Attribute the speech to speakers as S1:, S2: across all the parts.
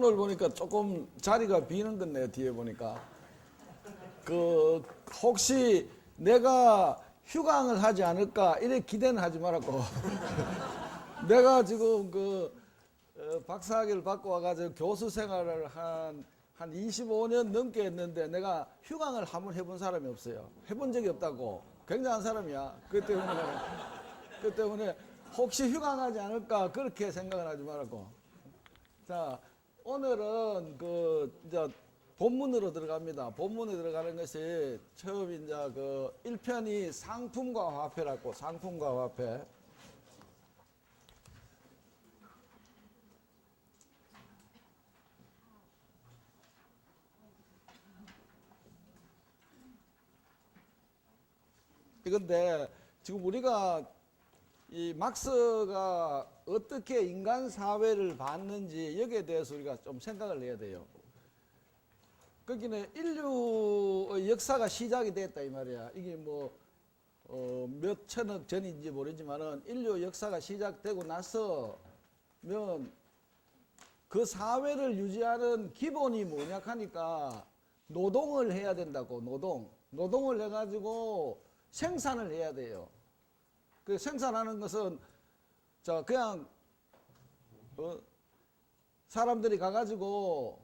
S1: 오늘 보니까 조금 자리가 비는 건데 뒤에 보니까 그 혹시 내가 휴강을 하지 않을까 이래 기대는 하지 말았고 내가 지금 박사학위를 받고 와가지고 교수 생활을 한 25년 넘게 했는데 내가 휴강을 한번 해본 사람이 없어요. 해본 적이 없다고. 굉장한 사람이야. 그 때문에 혹시 휴강하지 않을까 그렇게 생각을 하지 말았고. 자, 오늘은 이제 본문으로 들어갑니다. 본문에 들어가는 것이 처음 이제 1편이 상품과 화폐라고, 상품과 화폐. 이건데 지금 우리가 이 막스가 어떻게 인간 사회를 봤는지 여기에 대해서 우리가 좀 생각을 해야 돼요. 거기는 인류의 역사가 시작이 됐다 이 말이야. 이게 몇 천억 전인지 모르지만은 인류 역사가 시작되고 나서면 그 사회를 유지하는 기본이 뭐냐 하니까 노동을 해야 된다고. 노동을 해가지고 생산을 해야 돼요. 그 생산하는 것은 그냥 사람들이 가가지고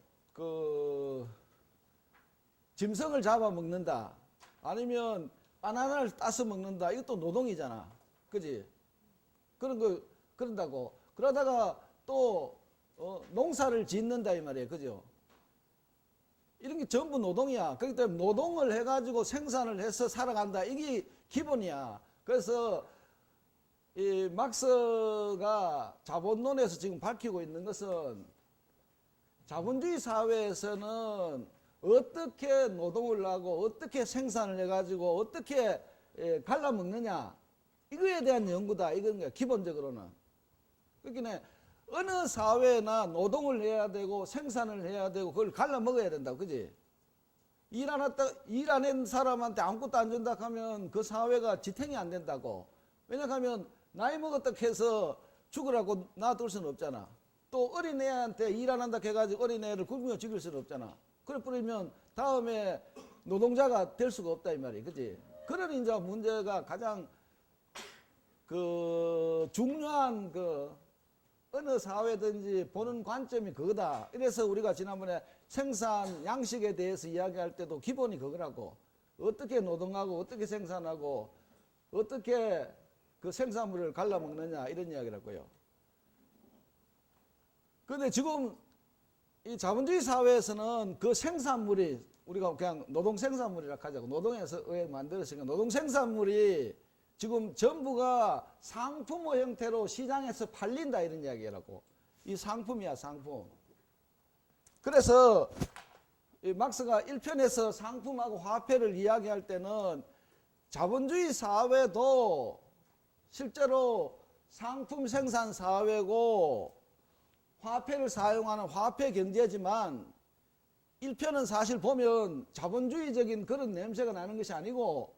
S1: 짐승을 잡아 먹는다. 아니면 바나나를 따서 먹는다. 이것도 노동이잖아. 그지? 그런다고. 그러다가 또 농사를 짓는다 이 말이에요. 그죠? 이런 게 전부 노동이야. 그렇기 때문에 노동을 해가지고 생산을 해서 살아간다. 이게 기본이야. 그래서 이 막스가 자본론에서 지금 밝히고 있는 것은 자본주의 사회에서는 어떻게 노동을 하고 어떻게 생산을 해가지고 어떻게 갈라먹느냐 이거에 대한 연구다. 이건 거야. 기본적으로는. 그러니까 어느 사회나 노동을 해야 되고 생산을 해야 되고 그걸 갈라먹어야 된다고. 그지? 일 안 한 사람한테 아무것도 안 준다 하면 그 사회가 지탱이 안 된다고. 왜냐하면 나이 먹었다 해서 죽으라고 놔둘 수는 없잖아. 또 어린애한테 일 안 한다 해가지고 어린애를 굶겨 죽일 수는 없잖아. 그래 버리면 다음에 노동자가 될 수가 없다 이 말이야. 그지? 그런 이제 문제가 가장 중요한 어느 사회든지 보는 관점이 그거다. 이래서 우리가 지난번에 생산 양식에 대해서 이야기할 때도 기본이 그거라고. 어떻게 노동하고 어떻게 생산하고 어떻게 그 생산물을 갈라먹느냐 이런 이야기라고요. 그런데 지금 이 자본주의 사회에서는 그 생산물이 우리가 그냥 노동 생산물이라 하자고. 노동에서 만들었으니까 노동 생산물이 지금 전부가 상품의 형태로 시장에서 팔린다 이런 이야기라고. 이 상품이야, 상품. 그래서 이 막스가 1편에서 상품하고 화폐를 이야기할 때는 자본주의 사회도 실제로 상품 생산 사회고 화폐를 사용하는 화폐 경제지만 1편은 사실 보면 자본주의적인 그런 냄새가 나는 것이 아니고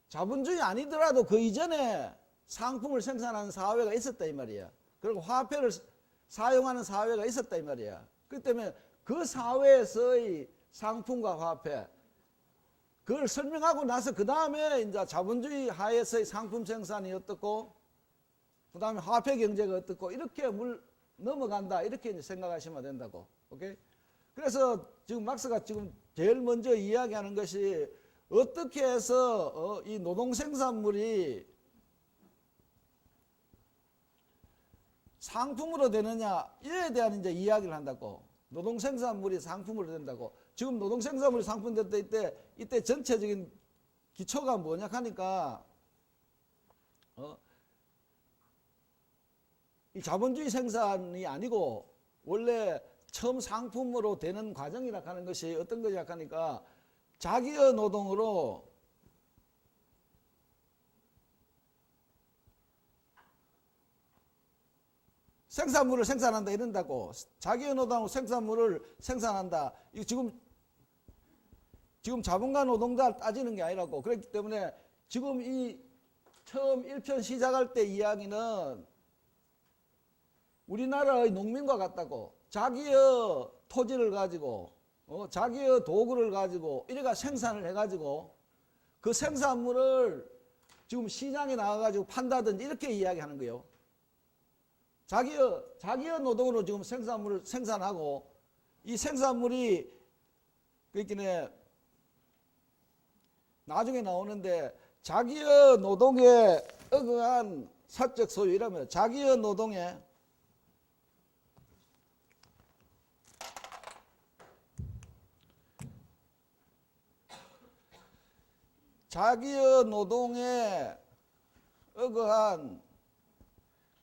S1: 자본주의 아니더라도 그 이전에 상품을 생산하는 사회가 있었다 이 말이야. 그리고 화폐를 사용하는 사회가 있었다 이 말이야. 그렇기 때문에 그 사회에서의 상품과 화폐 그걸 설명하고 나서 그 다음에 이제 자본주의 하에서의 상품 생산이 어떻고 그 다음에 화폐 경제가 어떻고 이렇게 넘어간다 이렇게 이제 생각하시면 된다고. 오케이? 그래서 지금 막스가 지금 제일 먼저 이야기하는 것이 어떻게 해서 이 노동 생산물이 상품으로 되느냐 이에 대한 이제 이야기를 한다고. 노동 생산물이 상품으로 된다고. 지금 노동 생산물이 상품 됐을 이때 전체적인 기초가 뭐냐 하니까 이 자본주의 생산이 아니고 원래 처음 상품으로 되는 과정이라 하는 것이 어떤 거냐 하니까 자기의 노동으로 생산물을 생산한다 이런다고. 자기의 노동으로 생산물을 생산한다. 이거 지금 자본가 노동자 따지는 게 아니라고. 그렇기 때문에 지금 이 처음 1편 시작할 때 이야기는 우리나라의 농민과 같다고. 자기의 토지를 가지고 자기의 도구를 가지고 이래가 생산을 해가지고 그 생산물을 지금 시장에 나가가지고 판다든지 이렇게 이야기하는 거예요. 자기의 노동으로 지금 생산물을 생산하고 이 생산물이 그러니까 나중에 나오는데 자기의 노동에 어긋한 사적 소유 이라면 자기의 노동에 어긋한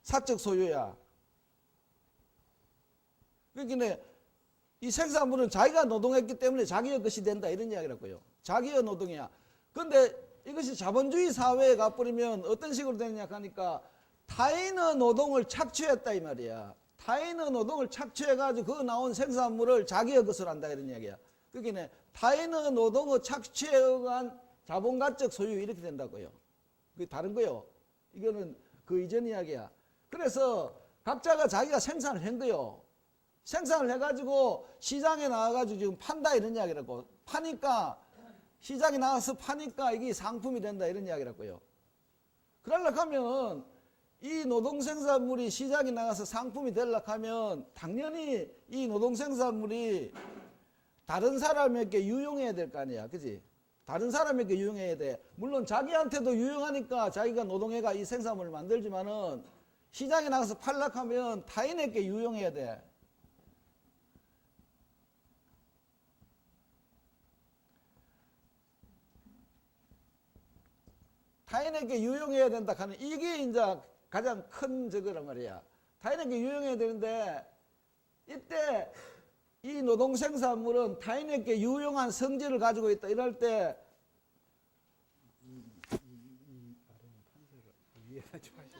S1: 사적 소유야. 그러니까 이 생산물은 자기가 노동했기 때문에 자기의 것이 된다 이런 이야기라고요. 자기의 노동이야. 그런데 이것이 자본주의 사회에 가버리면 어떤 식으로 되느냐 하니까 타인의 노동을 착취했다 이 말이야. 타인의 노동을 착취해가지고 그 나온 생산물을 자기의 것을 한다 이런 이야기야. 그러니까 타인의 노동의 착취에 의한 자본가적 소유 이렇게 된다고요. 그게 다른 거요. 이거는 그 이전 이야기야. 그래서 각자가 자기가 생산을 한 거요. 생산을 해가지고 시장에 나와가지고 지금 판다 이런 이야기라고. 파니까 시장에 나가서 파니까 이게 상품이 된다 이런 이야기라고요. 그러려고 하면 이 노동생산물이 시장에 나가서 상품이 되려고 하면 당연히 이 노동생산물이 다른 사람에게 유용해야 될 거 아니야. 그지? 다른 사람에게 유용해야 돼. 물론 자기한테도 유용하니까 자기가 노동해가 이 생산물을 만들지만은 시장에 나가서 팔려고 하면 타인에게 유용해야 돼. 타인에게 유용해야 된다 하는 이게 이제 가장 큰 저거란 말이야. 타인에게 유용해야 되는데 이때 이 노동생산물은 타인에게 유용한 성질을 가지고 있다. 이럴 때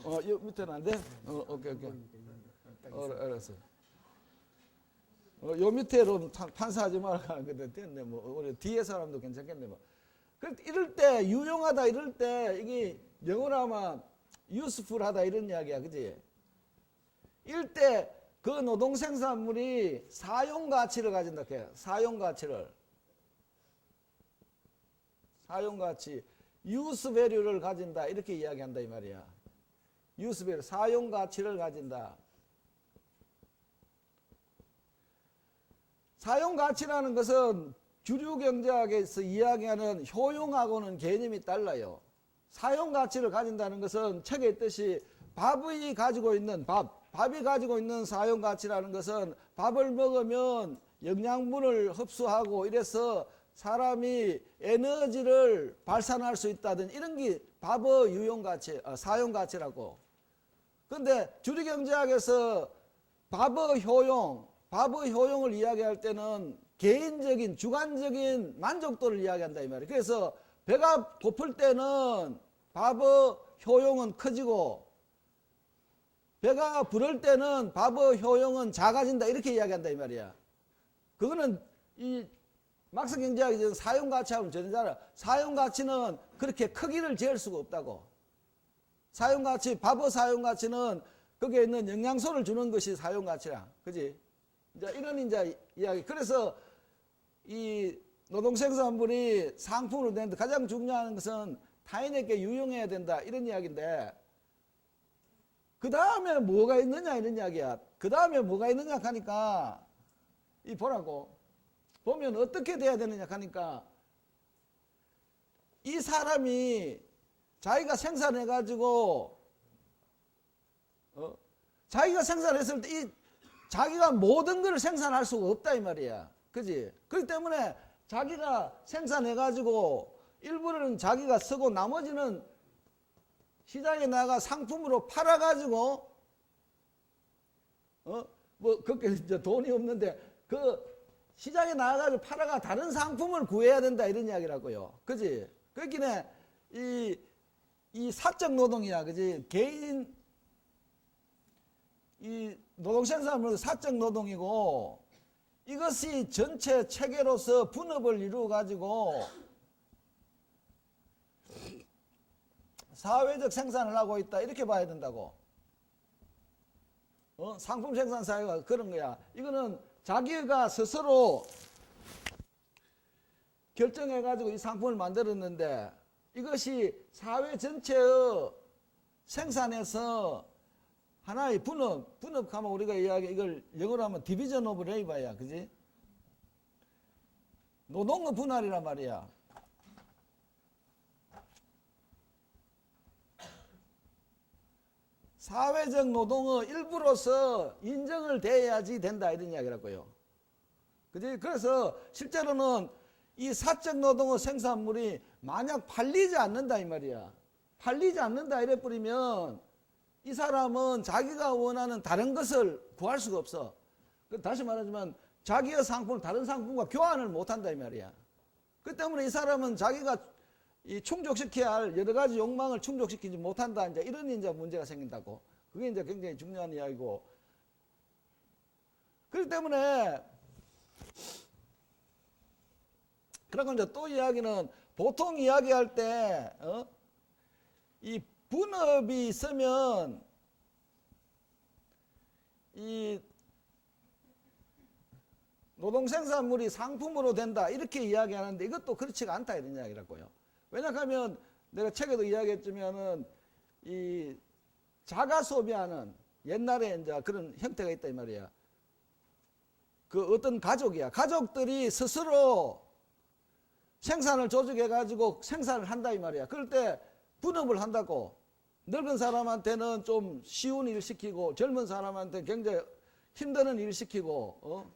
S1: 요 밑에는 안 돼? 오케이. 알았어. 요 밑에로 판사하지 말라 하는데 됐네. 뭐 우리 뒤에 사람도 괜찮겠네. 뭐. 이럴 때 유용하다 이럴 때 이게 영어로 하면 useful하다 이런 이야기야. 그지? 이럴 때 그 노동생산물이 사용가치를 가진다. 사용가치를. 사용가치. use value를 가진다. 이렇게 이야기한다 이 말이야. use value. 사용가치를 가진다. 사용가치라는 것은 주류 경제학에서 이야기하는 효용하고는 개념이 달라요. 사용가치를 가진다는 것은 책에 있듯이 밥이 가지고 있는 밥이 가지고 있는 사용가치라는 것은 밥을 먹으면 영양분을 흡수하고 이래서 사람이 에너지를 발산할 수 있다든 이런 게 밥의 유용가치, 사용가치라고. 그런데 주류 경제학에서 밥의 효용을 이야기할 때는 개인적인 주관적인 만족도를 이야기한다 이 말이에요. 그래서 배가 고플 때는 밥의 효용은 커지고 배가 부를 때는 밥의 효용은 작아진다 이렇게 이야기한다 이 말이야. 그거는 이 막스 경제학이 사용가치하고는 전혀 다르다. 사용가치는 그렇게 크기를 재을 수가 없다고. 밥의 사용가치는 거기에 있는 영양소를 주는 것이 사용가치야. 그지? 이제 이런 이제 이야기. 그래서 이 노동생산물이 상품으로 되는데 가장 중요한 것은 타인에게 유용해야 된다 이런 이야기인데 그 다음에 뭐가 있느냐 이런 이야기야. 그 다음에 뭐가 있느냐 하니까 이 보라고 보면 어떻게 돼야 되느냐 하니까 이 사람이 자기가 생산해가지고 자기가 생산했을 때 이 자기가 모든 걸 생산할 수가 없다 이 말이야. 그지? 그렇기 때문에 자기가 생산해가지고 일부는 자기가 쓰고 나머지는 시장에 나가 상품으로 팔아가지고 뭐 그렇게 이제 돈이 없는데 그 시장에 나가가지고 팔아가 다른 상품을 구해야 된다 이런 이야기라고요. 그지? 그렇기는 이 사적 노동이야. 그지? 개인 이 노동생산물은 사적 노동이고 이것이 전체 체계로서 분업을 이루어 가지고 사회적 생산을 하고 있다 이렇게 봐야 된다고. 상품 생산 사회가 그런 거야. 이거는 자기가 스스로 결정해가지고 이 상품을 만들었는데 이것이 사회 전체의 생산에서 하나의 분업하면 우리가 이야기 이걸 영어로 하면 디비전 오브 레이버야, 그지? 노동의 분할이란 말이야. 사회적 노동의 일부로서 인정을 돼야지 된다 이런 이야기라고요. 그지? 그래서 실제로는 이 사적 노동의 생산물이 만약 팔리지 않는다 이 말이야. 팔리지 않는다 이래 뿌리면 이 사람은 자기가 원하는 다른 것을 구할 수가 없어. 다시 말하지만 자기의 상품을 다른 상품과 교환을 못한다 이 말이야. 그 때문에 이 사람은 자기가 이 충족시켜야 할 여러 가지 욕망을 충족시키지 못한다. 이제 이런 이제 문제가 생긴다고. 그게 이제 굉장히 중요한 이야기고. 그렇기 때문에 그리고 이제 또 이야기는 보통 이야기할 때 이 분업이 있으면 이 노동 생산물이 상품으로 된다 이렇게 이야기하는데 이것도 그렇지가 않다 이런 이야기라고요. 왜냐하면 내가 책에도 이야기했지만은 이 자가 소비하는 옛날에 이제 그런 형태가 있다 이 말이야. 그 어떤 가족이야. 가족들이 스스로 생산을 조직해 가지고 생산을 한다 이 말이야. 그럴 때 분업을 한다고. 늙은 사람한테는 좀 쉬운 일 시키고 젊은 사람한테 굉장히 힘드는 일 시키고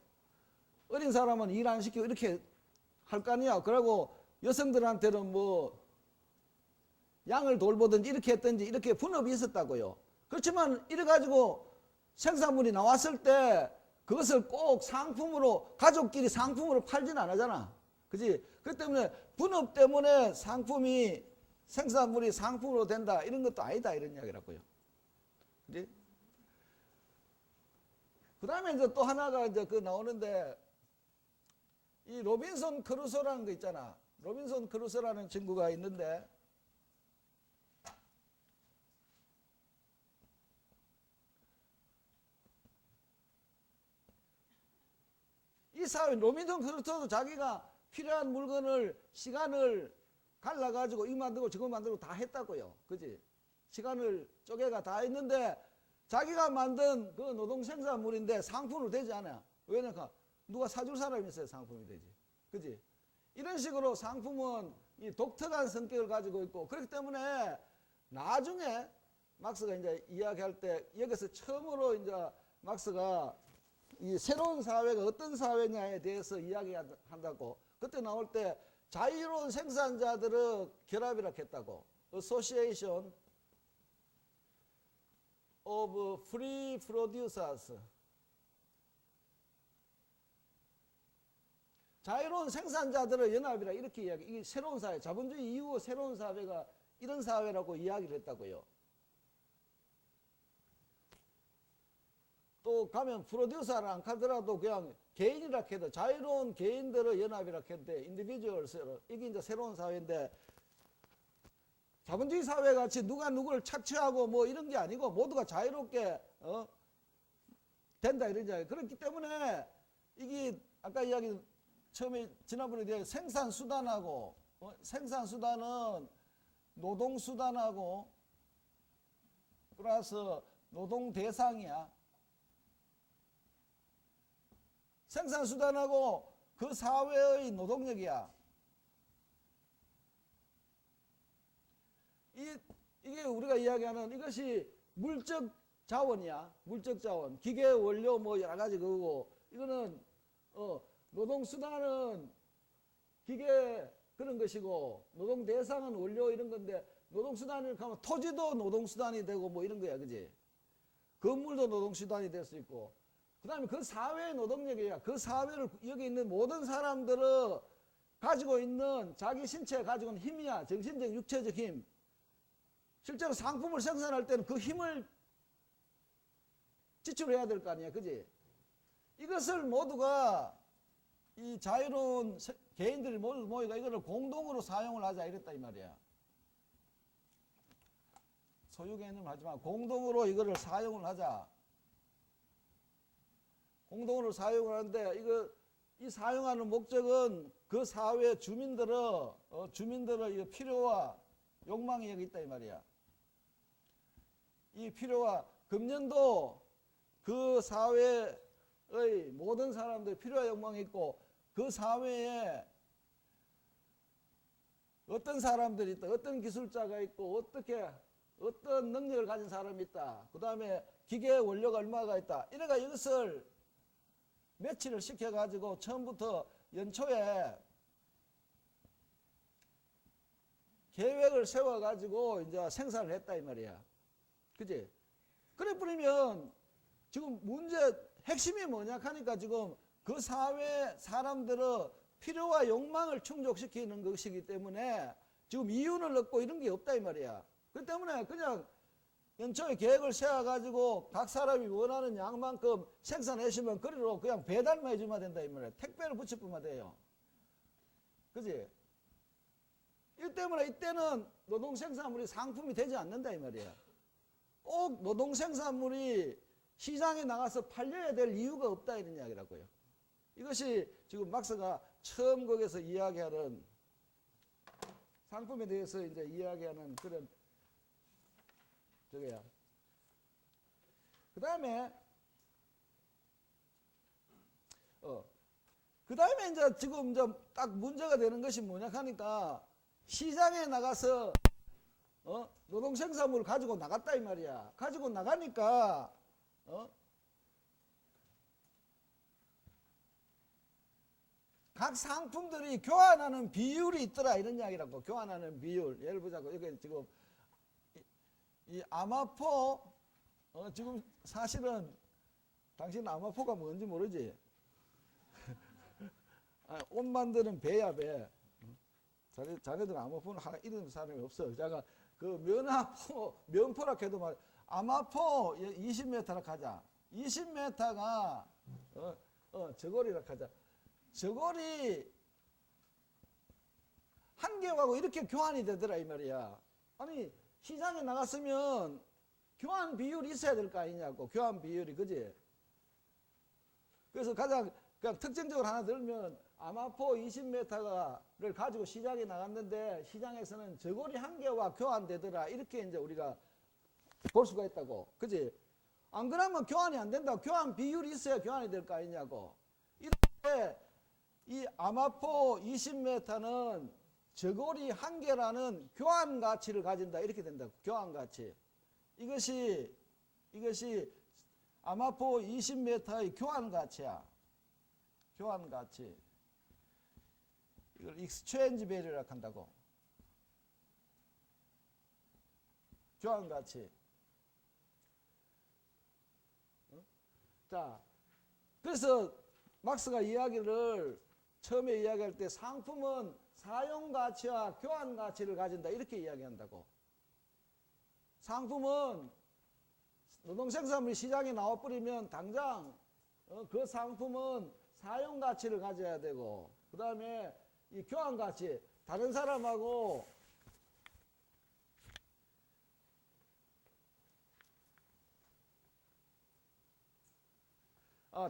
S1: 어린 사람은 일 안 시키고 이렇게 할 거 아니야. 그러고 여성들한테는 뭐 양을 돌보든지 이렇게 했든지 이렇게 분업이 있었다고요. 그렇지만 이래가지고 생산물이 나왔을 때 그것을 꼭 상품으로 가족끼리 상품으로 팔지는 안 하잖아. 그지? 그렇기 때문에 분업 때문에 생산물이 상품으로 된다 이런 것도 아니다 이런 이야기라고요. 그지? 그 다음에 이제 또 하나가 이제 그 나오는데 이 로빈son 크루소라는 거 있잖아. 로빈son 크루소라는 친구가 있는데 이 사회 로빈son 크루소도 자기가 필요한 물건을 시간을 갈라가지고 이거 만들고 저거 만들고 다 했다고요. 그지? 시간을 쪼개가 다 했는데 자기가 만든 그 노동 생산물인데 상품으로 되지 않아. 왜냐면 누가 사줄 사람이 있어야 상품이 되지. 그지? 이런 식으로 상품은 이 독특한 성격을 가지고 있고 그렇기 때문에 나중에 막스가 이제 이야기할 때 여기서 처음으로 이제 막스가 이 새로운 사회가 어떤 사회냐에 대해서 이야기한다고. 그때 나올 때 자유로운 생산자들의 결합이라고 했다고. Association of Free Producers. 자유로운 생산자들의 연합이라 이렇게 이야기. 이게 새로운 사회, 자본주의 이후 새로운 사회가 이런 사회라고 이야기를 했다고요. 또 가면 프로듀서를 안 하더라도 그냥 개인이라 해도 자유로운 개인들의 연합이라 해도 인디비주얼스 이게 이제 새로운 사회인데 자본주의 사회 같이 누가 누구를 착취하고 뭐 이런 게 아니고 모두가 자유롭게 된다 이런 이야기. 그렇기 때문에 이게 아까 이야기 처음에 지난번에 대해 생산수단하고 생산수단은 노동수단하고 플러스 노동대상이야. 생산수단하고 그 사회의 노동력이야. 이게 우리가 이야기하는 이것이 물적 자원이야. 물적 자원. 기계 원료 뭐 여러 가지 그거고 이거는 노동수단은 기계 그런 것이고 노동대상은 원료 이런 건데 노동수단을 가면 토지도 노동수단이 되고 뭐 이런 거야. 그지? 건물도 노동수단이 될 수 있고 그 다음에 그 사회의 노동력이야. 그 사회를 여기 있는 모든 사람들은 가지고 있는 자기 신체에 가지고 있는 힘이야. 정신적, 육체적 힘. 실제로 상품을 생산할 때는 그 힘을 지출해야 될 거 아니야. 그지? 이것을 모두가 이 자유로운 개인들이 모이가 이거를 공동으로 사용을 하자 이랬다 이 말이야. 소유 개념을 하지 마. 공동으로 이거를 사용을 하자. 공동으로 사용을 하는데 이 사용하는 목적은 그 사회 주민들의 이 필요와 욕망이 여기 있다 이 말이야. 이 필요와 금년도 그 사회의 모든 사람들의 필요와 욕망이 있고 그 사회에 어떤 사람들이 있다. 어떤 기술자가 있고 어떤 능력을 가진 사람이 있다. 그 다음에 기계 원료가 얼마가 있다. 이래가 이것을 매치를 시켜가지고 처음부터 연초에 계획을 세워가지고 이제 생산을 했다 이 말이야. 그지? 그래 버리면 지금 핵심이 뭐냐 하니까 지금 그 사회 사람들의 필요와 욕망을 충족시키는 것이기 때문에 지금 이윤을 얻고 이런 게 없다 이 말이야. 그 때문에 그냥 연초에 계획을 세워가지고 각 사람이 원하는 양만큼 생산하시면 그리로 그냥 배달만 해주면 된다 이 말이야. 택배를 붙여주면 돼요. 그지? 이 때문에 이때는 노동생산물이 상품이 되지 않는다 이 말이야. 꼭 노동생산물이 시장에 나가서 팔려야 될 이유가 없다 이런 이야기라고요. 이것이 지금 막스가 처음 거기서 이야기하는 상품에 대해서 이제 이야기하는 그런 저거야. 그 다음에 이제 지금 이제 딱 문제가 되는 것이 뭐냐 하니까 시장에 나가서 노동생산물을 가지고 나갔다 이 말이야. 가지고 나가니까 각 상품들이 교환하는 비율이 있더라 이런 이야기라고. 교환하는 비율. 예를 보자고 여기 지금 이 아마포 지금 사실은 당신 아마포가 뭔지 모르지? 옷 만드는 배야 배. 자네들은 아마포는 하나 이런 사람이 없어. 제가 그 면포라 해도 말 아마포 20m라 하자. 20m가 저고리라 하자. 저고리 한 개하고 이렇게 교환이 되더라 이 말이야. 아니 시장에 나갔으면 교환 비율이 있어야 될 거 아니냐고. 교환 비율이 그지? 그래서 가장 그냥 특징적으로 하나 들면 아마포 20m를 가지고 시장에 나갔는데 시장에서는 저고리 한 개와 교환되더라 이렇게 이제 우리가 볼 수가 있다고. 그지? 안 그러면 교환이 안 된다고. 교환 비율이 있어야 교환이 될 거 아니냐고. 이렇게 이 아마포 20m는 저고리 한 개라는 교환 가치를 가진다 이렇게 된다고. 교환 가치. 이것이 아마포 20m의 교환 가치야. 교환 가치. 이걸 익스체인지 밸류라고 한다고. 교환 가치. 자, 그래서 막스가 이야기를 처음에 이야기할 때 상품은 사용 가치와 교환 가치를 가진다 이렇게 이야기한다고. 상품은 노동생산물이 시장에 나와버리면 당장 그 상품은 사용 가치를 가져야 되고 그 다음에 이 교환 가치 다른 사람하고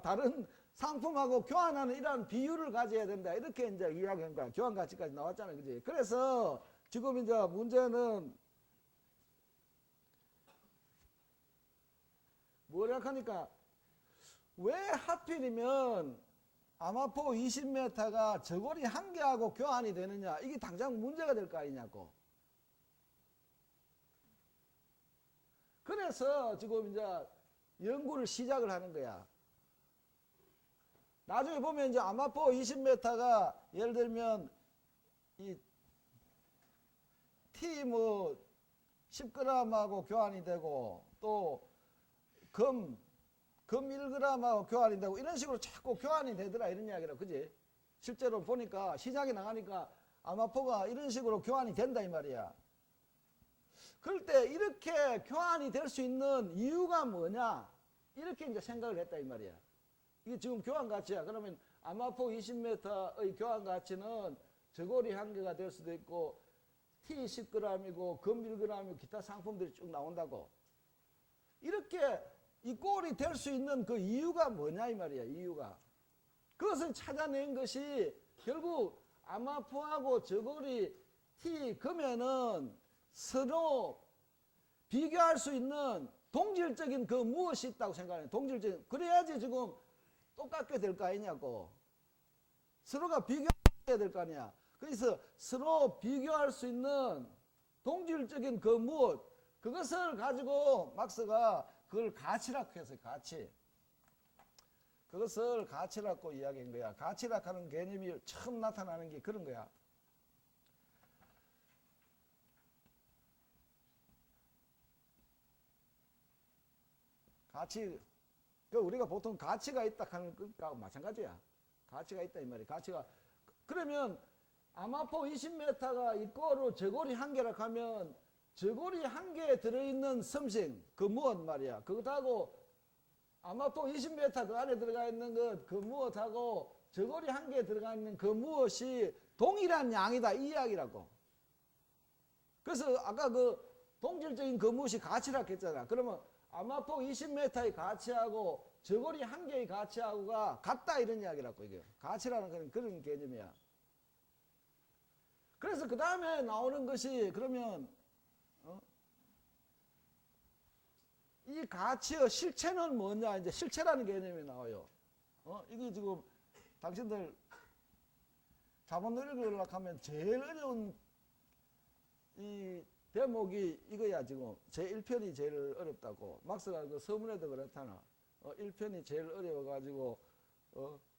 S1: 다른 상품하고 교환하는 이러한 비율을 가져야 된다 이렇게 이제 이야기한 거야. 교환 가치까지 나왔잖아요, 그지? 그래서 지금 이제 문제는 뭐라 하니까 왜 하필이면 아마포 20m가 저고리 한 개하고 교환이 되느냐 이게 당장 문제가 될 거 아니냐고. 그래서 지금 이제 연구를 시작을 하는 거야. 나중에 보면 이제 아마포 20m가 예를 들면 이 T 10g하고 교환이 되고 또 금 1g하고 교환이 되고 이런 식으로 자꾸 교환이 되더라 이런 이야기라. 그지? 실제로 보니까 시장에 나가니까 아마포가 이런 식으로 교환이 된다 이 말이야. 그럴 때 이렇게 교환이 될 수 있는 이유가 뭐냐 이렇게 이제 생각을 했다 이 말이야. 이게 지금 교환 가치야. 그러면 아마포 20m의 교환 가치는 저고리 한 개가 될 수도 있고 T 10g이고 금 1g이고 기타 상품들이 쭉 나온다고. 이렇게 이 꼴이 될 수 있는 그 이유가 뭐냐 이 말이야. 이유가. 그것을 찾아낸 것이 결국 아마포하고 저고리 T 금에는 서로 비교할 수 있는 동질적인 그 무엇이 있다고 생각해요. 동질적인. 그래야지 지금 똑같게 될 거 아니냐고. 서로가 비교해야 될 거 아니야. 그래서 서로 비교할 수 있는 동질적인 그 무엇, 그것을 가지고 막스가 그걸 가치라고 했어요. 가치. 그것을 가치라고 이야기한 거야. 가치라고 하는 개념이 처음 나타나는 게 그런 거야. 가치, 우리가 보통 가치가 있다 하는 것과 마찬가지야. 가치가 있다 이 말이야. 가치가. 그러면 아마포 20m가 있고로 저고리 한 개라고 하면 저고리 한 개에 들어있는 섬싱, 그 무엇 말이야. 그것하고 아마포 20m 그 안에 들어가 있는 것, 그 무엇하고 저고리 한 개에 들어가 있는 그 무엇이 동일한 양이다. 이 이야기라고. 그래서 아까 그 동질적인 그 무엇이 가치라고 했잖아. 그러면 아마포 20m의 가치하고 저고리 한 개의 가치하고가 같다 이런 이야기라고 이게. 가치라는 그런 개념이야. 그래서 그 다음에 나오는 것이 그러면 이 가치의 실체는 뭐냐 이제 실체라는 개념이 나와요. 이게 지금 당신들 자본을 읽으려고 하면 제일 어려운 이 대목이 이거야 지금. 제1편이 제일 어렵다고. 막스가 그 서문에도 그렇잖아. 1편이 제일 어려워가지고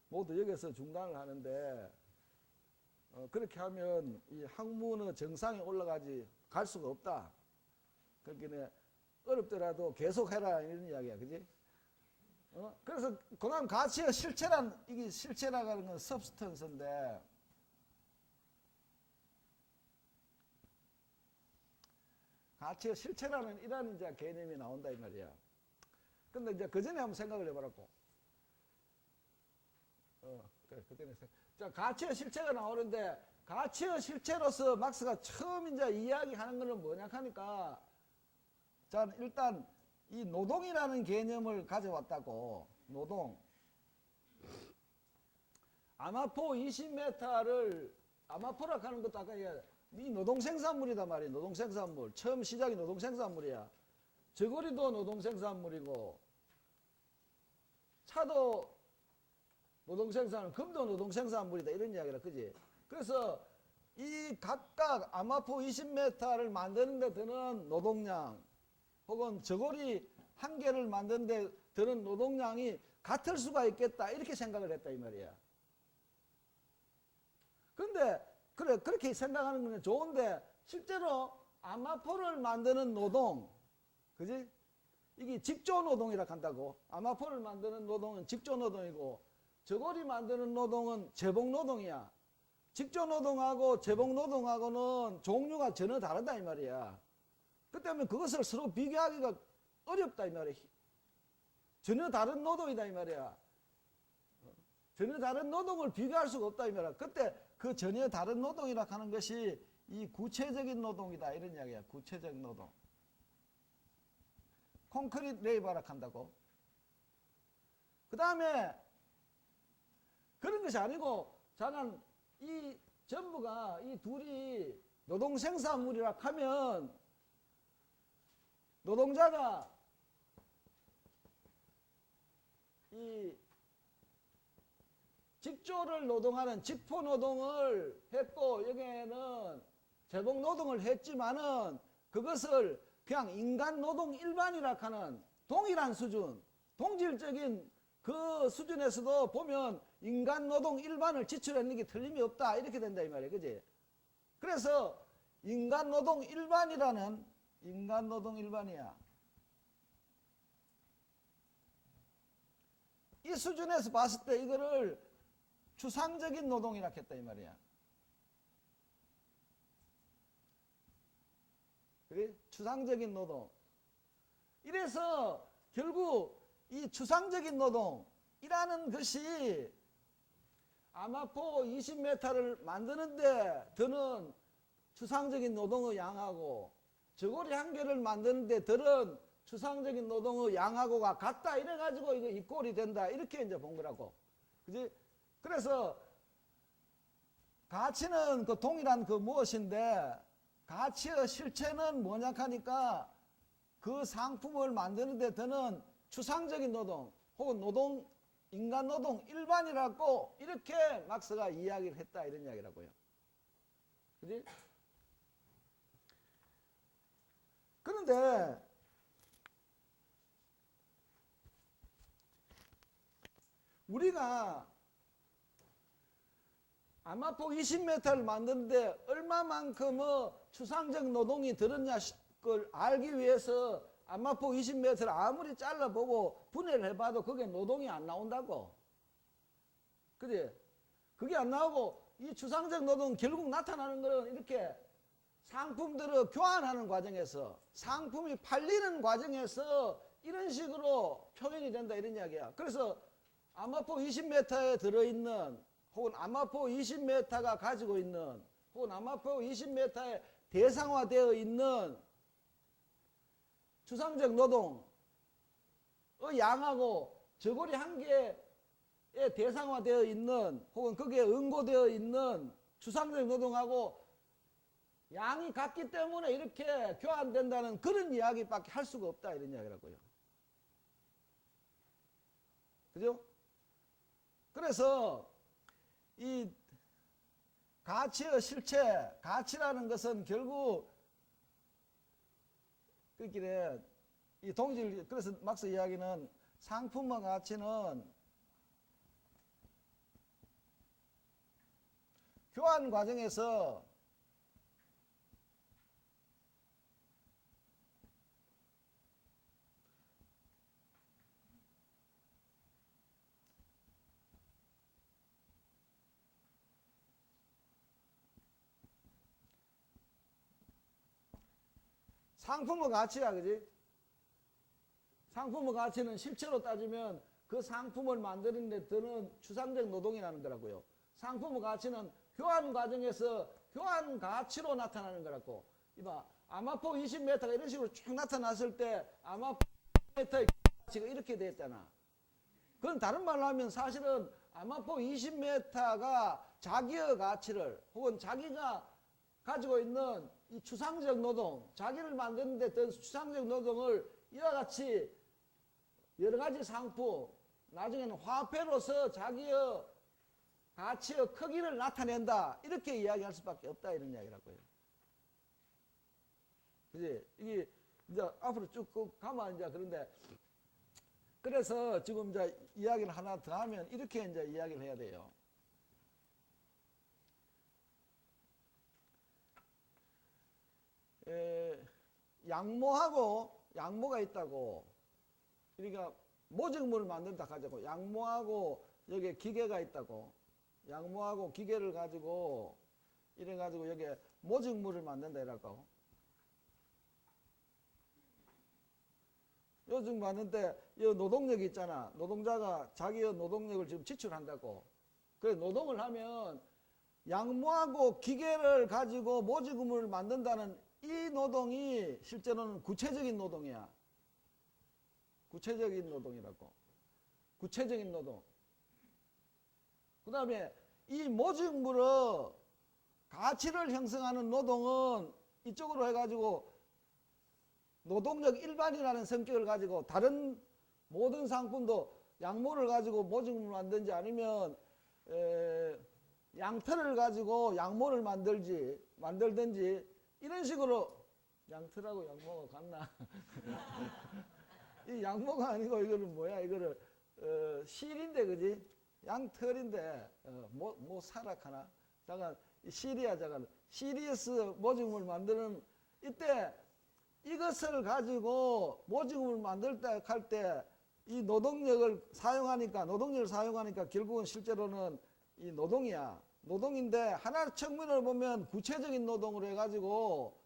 S1: 모두 여기서 중단을 하는데 그렇게 하면 이 학문의 정상에 올라가지 갈 수가 없다. 그러니까 어렵더라도 계속해라 이런 이야기야. 그지? 그래서 그다음 가치의 실체란 이게 실체라고 하는 건 substance인데 가치의 실체라는 이런 이제 개념이 나온다 이 말이야. 근데 이제 그 전에 한번 생각을 해보라고. 그래, 그 전에 자, 가치의 실체가 나오는데 가치의 실체로서 막스가 처음 이제 이야기하는 거는 뭐냐 하니까 자, 일단 이 노동이라는 개념을 가져왔다고. 노동. 아마포 20m를 아마포라고 하는 것도 아까 이 노동생산물이다 말이야. 노동생산물. 처음 시작이 노동생산물이야. 저고리도 노동생산물이고 차도 노동생산물, 금도 노동생산물이다 이런 이야기라. 그지? 그래서 이 각각 아마포 20m를 만드는 데 드는 노동량 혹은 저고리 한 개를 만드는 데 드는 노동량이 같을 수가 있겠다 이렇게 생각을 했다 이 말이야. 근데 그래 그렇게 생각하는 건 좋은데 실제로 아마포를 만드는 노동, 그지? 이게 직조노동이라 한다고. 아마포를 만드는 노동은 직조노동이고 저고리 만드는 노동은 제복노동이야. 직조노동하고 제복노동하고는 종류가 전혀 다르다 이 말이야. 그 때문에 그것을 서로 비교하기가 어렵다 이 말이야. 전혀 다른 노동이다 이 말이야. 전혀 다른 노동을 비교할 수가 없다 이 말이야. 그때 그 전혀 다른 노동이라 하는 것이 이 구체적인 노동이다 이런 이야기야. 구체적 노동. 콘크리트 레이버라 한다고. 그 다음에 그런 것이 아니고 자는 이 전부가 이 둘이 노동생산물이라 하면 노동자가 이 직조를 노동하는 직포노동을 했고 여기에는 제복노동을 했지만은 그것을 그냥 인간노동 일반이라 하는 동일한 수준, 동질적인 그 수준에서도 보면 인간노동 일반을 지출했는 게 틀림이 없다 이렇게 된다 이 말이에요. 그지? 그래서 인간노동 일반이라는 인간노동 일반이야. 이 수준에서 봤을 때 이거를 추상적인 노동이라 했다 이 말이야. 그래? 추상적인 노동. 이래서 결국 이 추상적인 노동이라는 것이 아마포 20m를 만드는데 드는 추상적인 노동의 양하고 저고리 한 개를 만드는데 드는 추상적인 노동의 양하고가 같다 이래가지고 이거 이꼴이 된다 이렇게 이제 본 거라고. 그지? 그래서 가치는 그 동일한 그 무엇인데 가치의 실체는 뭐냐 하니까 그 상품을 만드는 데 드는 추상적인 노동 혹은 노동 인간 노동 일반이라고 이렇게 막스가 이야기를 했다 이런 이야기라고요. 그지? 그런데 우리가 아마포 20m를 만드는데 얼마만큼의 추상적 노동이 들었냐 걸 알기 위해서 아마포 20m를 아무리 잘라보고 분해를 해봐도 그게 노동이 안 나온다고. 그지? 그게 안 나오고 이 추상적 노동은 결국 나타나는 것은 이렇게 상품들을 교환하는 과정에서 상품이 팔리는 과정에서 이런 식으로 표현이 된다 이런 이야기야. 그래서 아마포 20m에 들어있는 혹은 아마포 20m가 가지고 있는 혹은 아마포 20m에 대상화되어 있는 추상적 노동의 양하고 저고리 한 개에 대상화되어 있는 혹은 거기에 응고되어 있는 추상적 노동하고 양이 같기 때문에 이렇게 교환된다는 그런 이야기밖에 할 수가 없다 이런 이야기라고요. 그죠? 그래서 이 가치의 실체, 가치라는 것은 결국 그렇게 이 동질 그래서 막스 이야기는 상품의 가치는 교환 과정에서 상품의 가치야, 그지? 상품의 가치는 실체로 따지면 그 상품을 만드는 데 드는 추상적 노동이라는 거라고요. 상품의 가치는 교환 과정에서 교환 가치로 나타나는 거라고. 이봐, 아마포 20m가 이런 식으로 쭉 나타났을 때 아마포 20m의 가치가 이렇게 됐잖아. 그건 다른 말로 하면 사실은 아마포 20m가 자기의 가치를 혹은 자기가 가지고 있는 이 추상적 노동, 자기를 만드는 데 든 추상적 노동을 이와 같이 여러 가지 상품, 나중에는 화폐로서 자기의 가치의 크기를 나타낸다. 이렇게 이야기할 수밖에 없다. 이런 이야기라고요. 그지? 이게 이제 앞으로 쭉 가면 이제 그런데 그래서 지금 이제 이야기를 하나 더 하면 이렇게 이제 이야기를 해야 돼요. 양모가 있다고. 그러니까 모직물을 만든다 하자고. 양모하고 여기에 기계가 있다고. 양모하고 기계를 가지고 이래가지고 여기에 모직물을 만든다 이라고. 요즘 봤는데 이 노동력이 있잖아. 노동자가 자기의 노동력을 지금 지출한다고. 그래 노동을 하면 양모하고 기계를 가지고 모직물을 만든다는 이 노동이 실제로는 구체적인 노동이야. 구체적인 노동이라고. 구체적인 노동. 그 다음에 이 모직물의 가치를 형성하는 노동은 이쪽으로 해가지고 노동력 일반이라는 성격을 가지고 다른 모든 상품도 양모를 가지고 모직물을 만든지 아니면 양털을 가지고 양모를 만들든지 이런 식으로 양털하고 양모가 같나? 이 양모가 아니고 이거는 뭐야? 이거를 실인데 그지? 양털인데 뭐 사락하나? 잠깐 실이야 잠깐. CDS 모직물 만드는 이때 이것을 가지고 모직물을 만들 때 할 때 이 노동력을 사용하니까 결국은 실제로는 이 노동이야. 노동인데 하나 측면을 보면 구체적인 노동으로 해가지고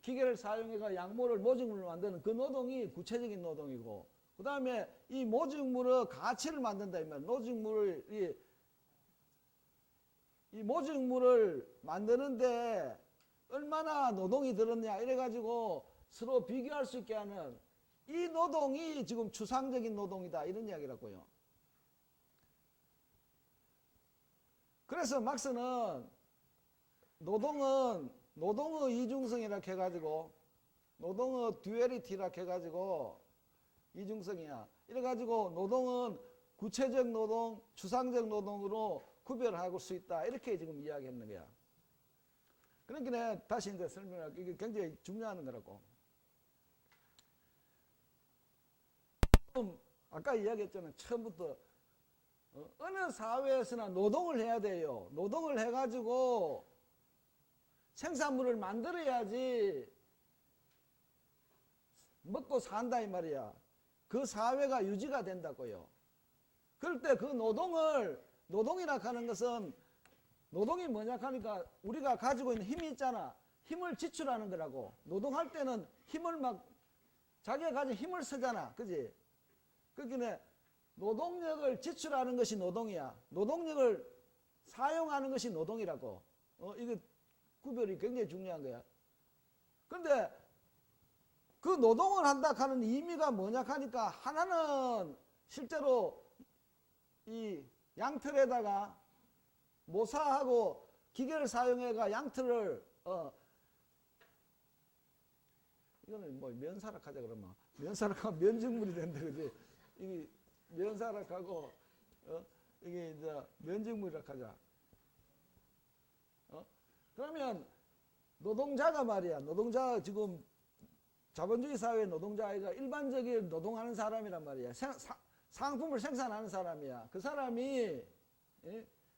S1: 기계를 사용해서 양모를 모직물을 만드는 그 노동이 구체적인 노동이고 그 다음에 이 모직물의 가치를 만든다 이면 이 모직물을 만드는데 얼마나 노동이 들었냐 이래가지고 서로 비교할 수 있게 하는 이 노동이 지금 추상적인 노동이다 이런 이야기라고요. 그래서 막스는 노동의 이중성이라 해가지고 노동의 듀얼리티라 해가지고 이중성이야. 이래가지고 노동은 구체적 노동, 추상적 노동으로 구별할 수 있다. 이렇게 지금 이야기했는 거야. 그러니까 내가 다시 이제 설명할게. 이게 굉장히 중요한 거라고. 아까 이야기했잖아요. 처음부터 어느 사회에서나 노동을 해야 돼요. 노동을 해가지고 생산물을 만들어야지 먹고 산다 이 말이야. 그 사회가 유지가 된다고요. 그럴 때 그 노동이라 하는 것은 노동이 뭐냐 하니까 우리가 가지고 있는 힘이 있잖아. 힘을 지출하는 거라고. 노동할 때는 힘을 막 자기가 가진 힘을 쓰잖아. 그지? 그러니까 노동력을 지출하는 것이 노동이야. 노동력을 사용하는 것이 노동이라고. 이게 구별이 굉장히 중요한 거야. 그런데 그 노동을 한다 하는 의미가 뭐냐 하니까 하나는 실제로 이 양틀에다가 모사하고 기계를 사용해가 양틀을 이거는 뭐 면사락 하자 그러면 면사락하면 면직물이 된다 그지? 이게 면사락하고 이게 이제 면직물이라 하자. 그러면 노동자가 말이야. 노동자가 지금 자본주의 사회의 노동자가 일반적인 노동하는 사람이란 말이야. 상품을 생산하는 사람이야. 그 사람이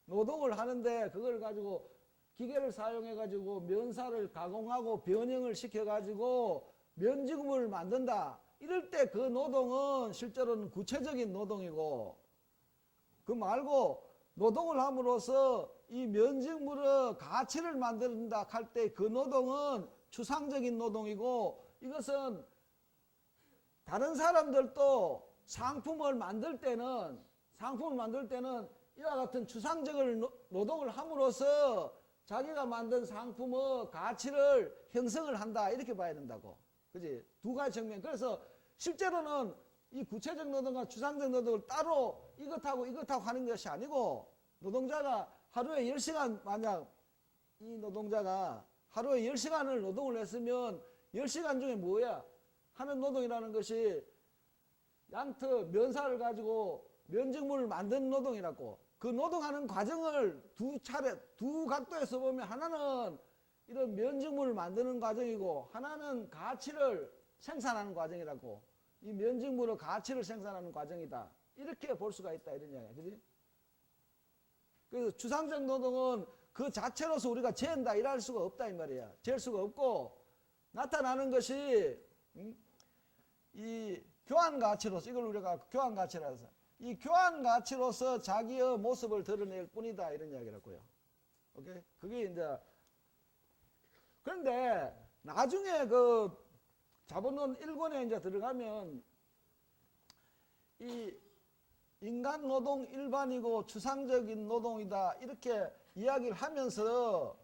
S1: 노동을 하는데 그걸 가지고 기계를 사용해 가지고 면사를 가공하고 변형을 시켜 가지고 면직물을 만든다. 이럴 때 그 노동은 실제로는 구체적인 노동이고, 그 말고 노동을 함으로써 이 면직물의 가치를 만든다 할 때 그 노동은 추상적인 노동이고, 이것은 다른 사람들도 상품을 만들 때는 이와 같은 추상적인 노동을 함으로써 자기가 만든 상품의 가치를 형성을 한다. 이렇게 봐야 된다고. 그지? 두 가지 측면. 그래서 실제로는 이 구체적 노동과 추상적 노동을 따로 이것하고 하는 것이 아니고, 노동자가 하루에 10시간, 만약 이 노동자가 하루에 10시간을 노동을 했으면 10시간 중에 뭐야? 하는 노동이라는 것이 양트, 면사를 가지고 면직물을 만드는 노동이라고. 그 노동하는 과정을 두 각도에서 보면 하나는 이런 면직물을 만드는 과정이고 하나는 가치를 생산하는 과정이라고. 이 면직물의 가치를 생산하는 과정이다. 이렇게 볼 수가 있다. 이런 이야기야. 그지? 그래서 추상적 노동은 그 자체로서 우리가 재한다. 이럴 수가 없다. 이 말이야. 잴 수가 없고 나타나는 것이 이 교환 가치로서, 이걸 우리가 교환 가치라 해서 이 교환 가치로서 자기의 모습을 드러낼 뿐이다. 이런 이야기라고요. 오케이? 그게 이제, 그런데 나중에 그 자본론 1권에 이제 들어가면 이 인간 노동 일반이고 추상적인 노동이다. 이렇게 이야기를 하면서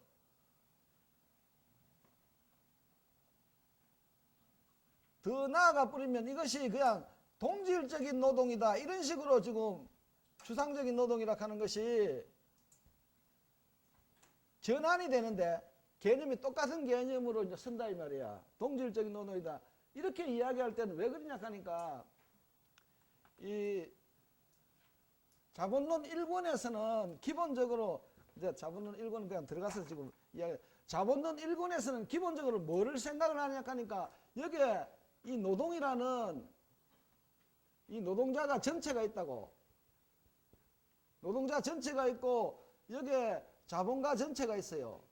S1: 더 나아가 뿌리면 이것이 그냥 동질적인 노동이다. 이런 식으로 지금 추상적인 노동이라 하는 것이 전환이 되는데 개념이 똑같은 개념으로 이제 쓴다 이 말이야. 동질적인 노동이다. 이렇게 이야기할 때는 왜 그러냐 하니까 이 자본론 1권에서는 기본적으로 이제 자본론 1권은 그냥 들어가서 지금 이야기. 자본론 1권에서는 기본적으로 뭐를 생각을 하냐 하니까 여기에 이 노동이라는 이 노동자가 전체가 있다고. 노동자 전체가 있고 여기에 자본가 전체가 있어요.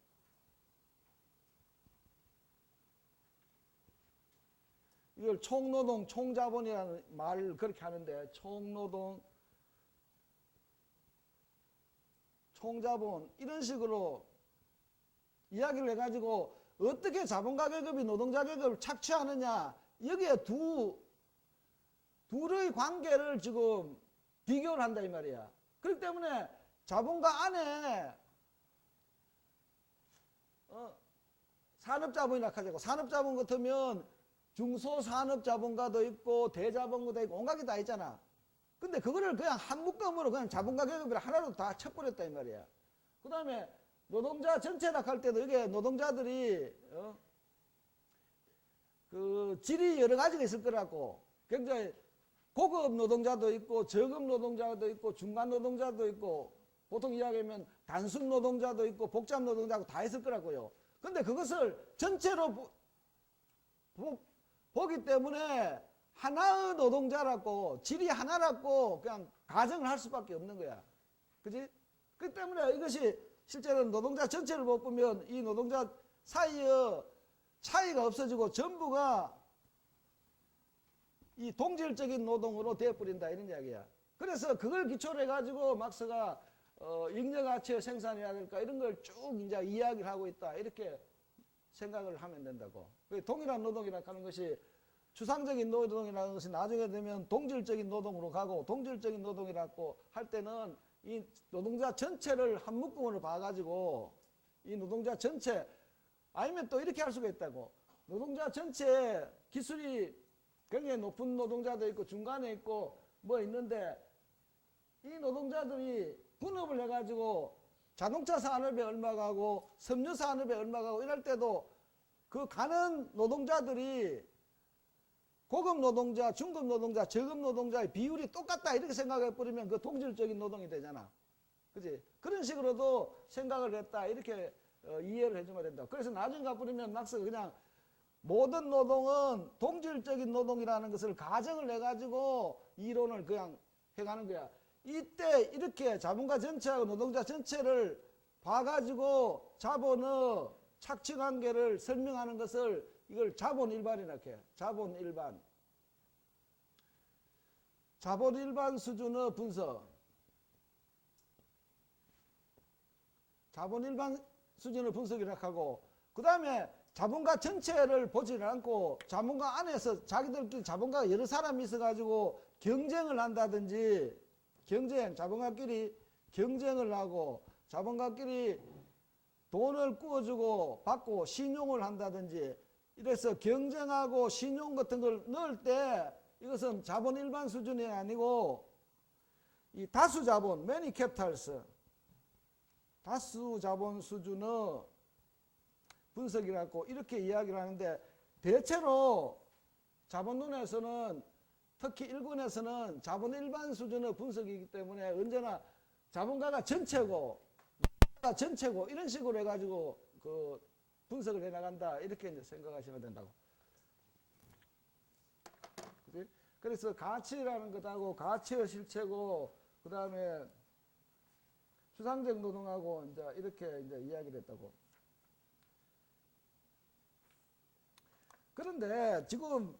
S1: 이걸 총노동, 총자본이라는 말을 그렇게 하는데, 총노동, 총자본 이런 식으로 이야기를 해가지고 어떻게 자본가 계급이 노동자 계급을 착취하느냐, 여기에 둘의 관계를 지금 비교를 한다 이 말이야. 그렇기 때문에 자본가 안에 산업자본이라 하자고. 산업자본 같으면 중소산업자본가도 있고 대자본가도 있고 온갖 게 다 있잖아. 근데 그거를 그냥 한 묶음으로 그냥 자본가 계급을 하나로 다 쳐버렸다 이 말이야. 그 다음에 노동자 전체라 할 때도 이게 노동자들이 그 질이 여러 가지가 있을 거라고. 굉장히 고급 노동자도 있고 저급 노동자도 있고 중간 노동자도 있고 보통 이야기하면 단순 노동자도 있고 복잡 노동자도 다 있을 거라고요. 근데 그것을 전체로 보기 때문에 하나의 노동자라고 질이 하나라고 그냥 가정을 할 수밖에 없는 거야. 그지? 그 때문에 이것이 실제로는 노동자 전체를 못 보면 이 노동자 사이의 차이가 없어지고 전부가 이 동질적인 노동으로 되어버린다 이런 이야기야. 그래서 그걸 기초로 해가지고 막스가 잉여가치의 생산이라 될까 이런 걸 쭉 이제 이야기를 하고 있다 이렇게 생각을 하면 된다고. 동일한 노동이라 하는 것이 추상적인 노동이라는 것이 나중에 되면 동질적인 노동으로 가고 동질적인 노동이라고 할 때는 이 노동자 전체를 한 묶음으로 봐가지고 이 노동자 전체 아니면 또 이렇게 할 수가 있다고. 노동자 전체 기술이 굉장히 높은 노동자도 있고 중간에 있고 뭐 있는데 이 노동자들이 분업을 해가지고 자동차 산업에 얼마 가고 섬유 산업에 얼마 가고 이럴 때도 그 가는 노동자들이 고급 노동자, 중급 노동자, 저급 노동자의 비율이 똑같다 이렇게 생각해 버리면 그 동질적인 노동이 되잖아. 그지? 그런 식으로도 생각을 했다 이렇게 이해를 해주면 된다. 그래서 나중에 가버리면 막스 그냥 모든 노동은 동질적인 노동이라는 것을 가정을 해가지고 이론을 그냥 해가는 거야. 이때 이렇게 자본가 전체하고 노동자 전체를 봐가지고 자본의 착취관계를 설명하는 것을 이걸 자본 일반이라고 해. 자본 일반. 자본 일반 수준의 분석. 자본 일반 수준의 분석이라고 하고 그 다음에 자본가 전체를 보지는 않고 자본가 안에서 자기들끼리 자본가가 여러 사람이 있어가지고 경쟁을 한다든지 자본가끼리 경쟁을 하고 자본가끼리 돈을 꾸어주고 받고 신용을 한다든지 이래서 경쟁하고 신용 같은 걸 넣을 때 이것은 자본 일반 수준이 아니고 이 다수 자본, many capitals, 다수 자본 수준의 분석이라고 이렇게 이야기를 하는데 대체로 자본론에서는 특히 일본에서는 자본 일반 수준의 분석이기 때문에 언제나 자본가가 전체고 이런 식으로 해가지고 그 분석을 해나간다 이렇게 이제 생각하시면 된다고. 그래서 가치라는 것하고 가치의 실체고 그 다음에 추상적 노동하고 이제 이렇게 이제 이야기를 했다고. 그런데 지금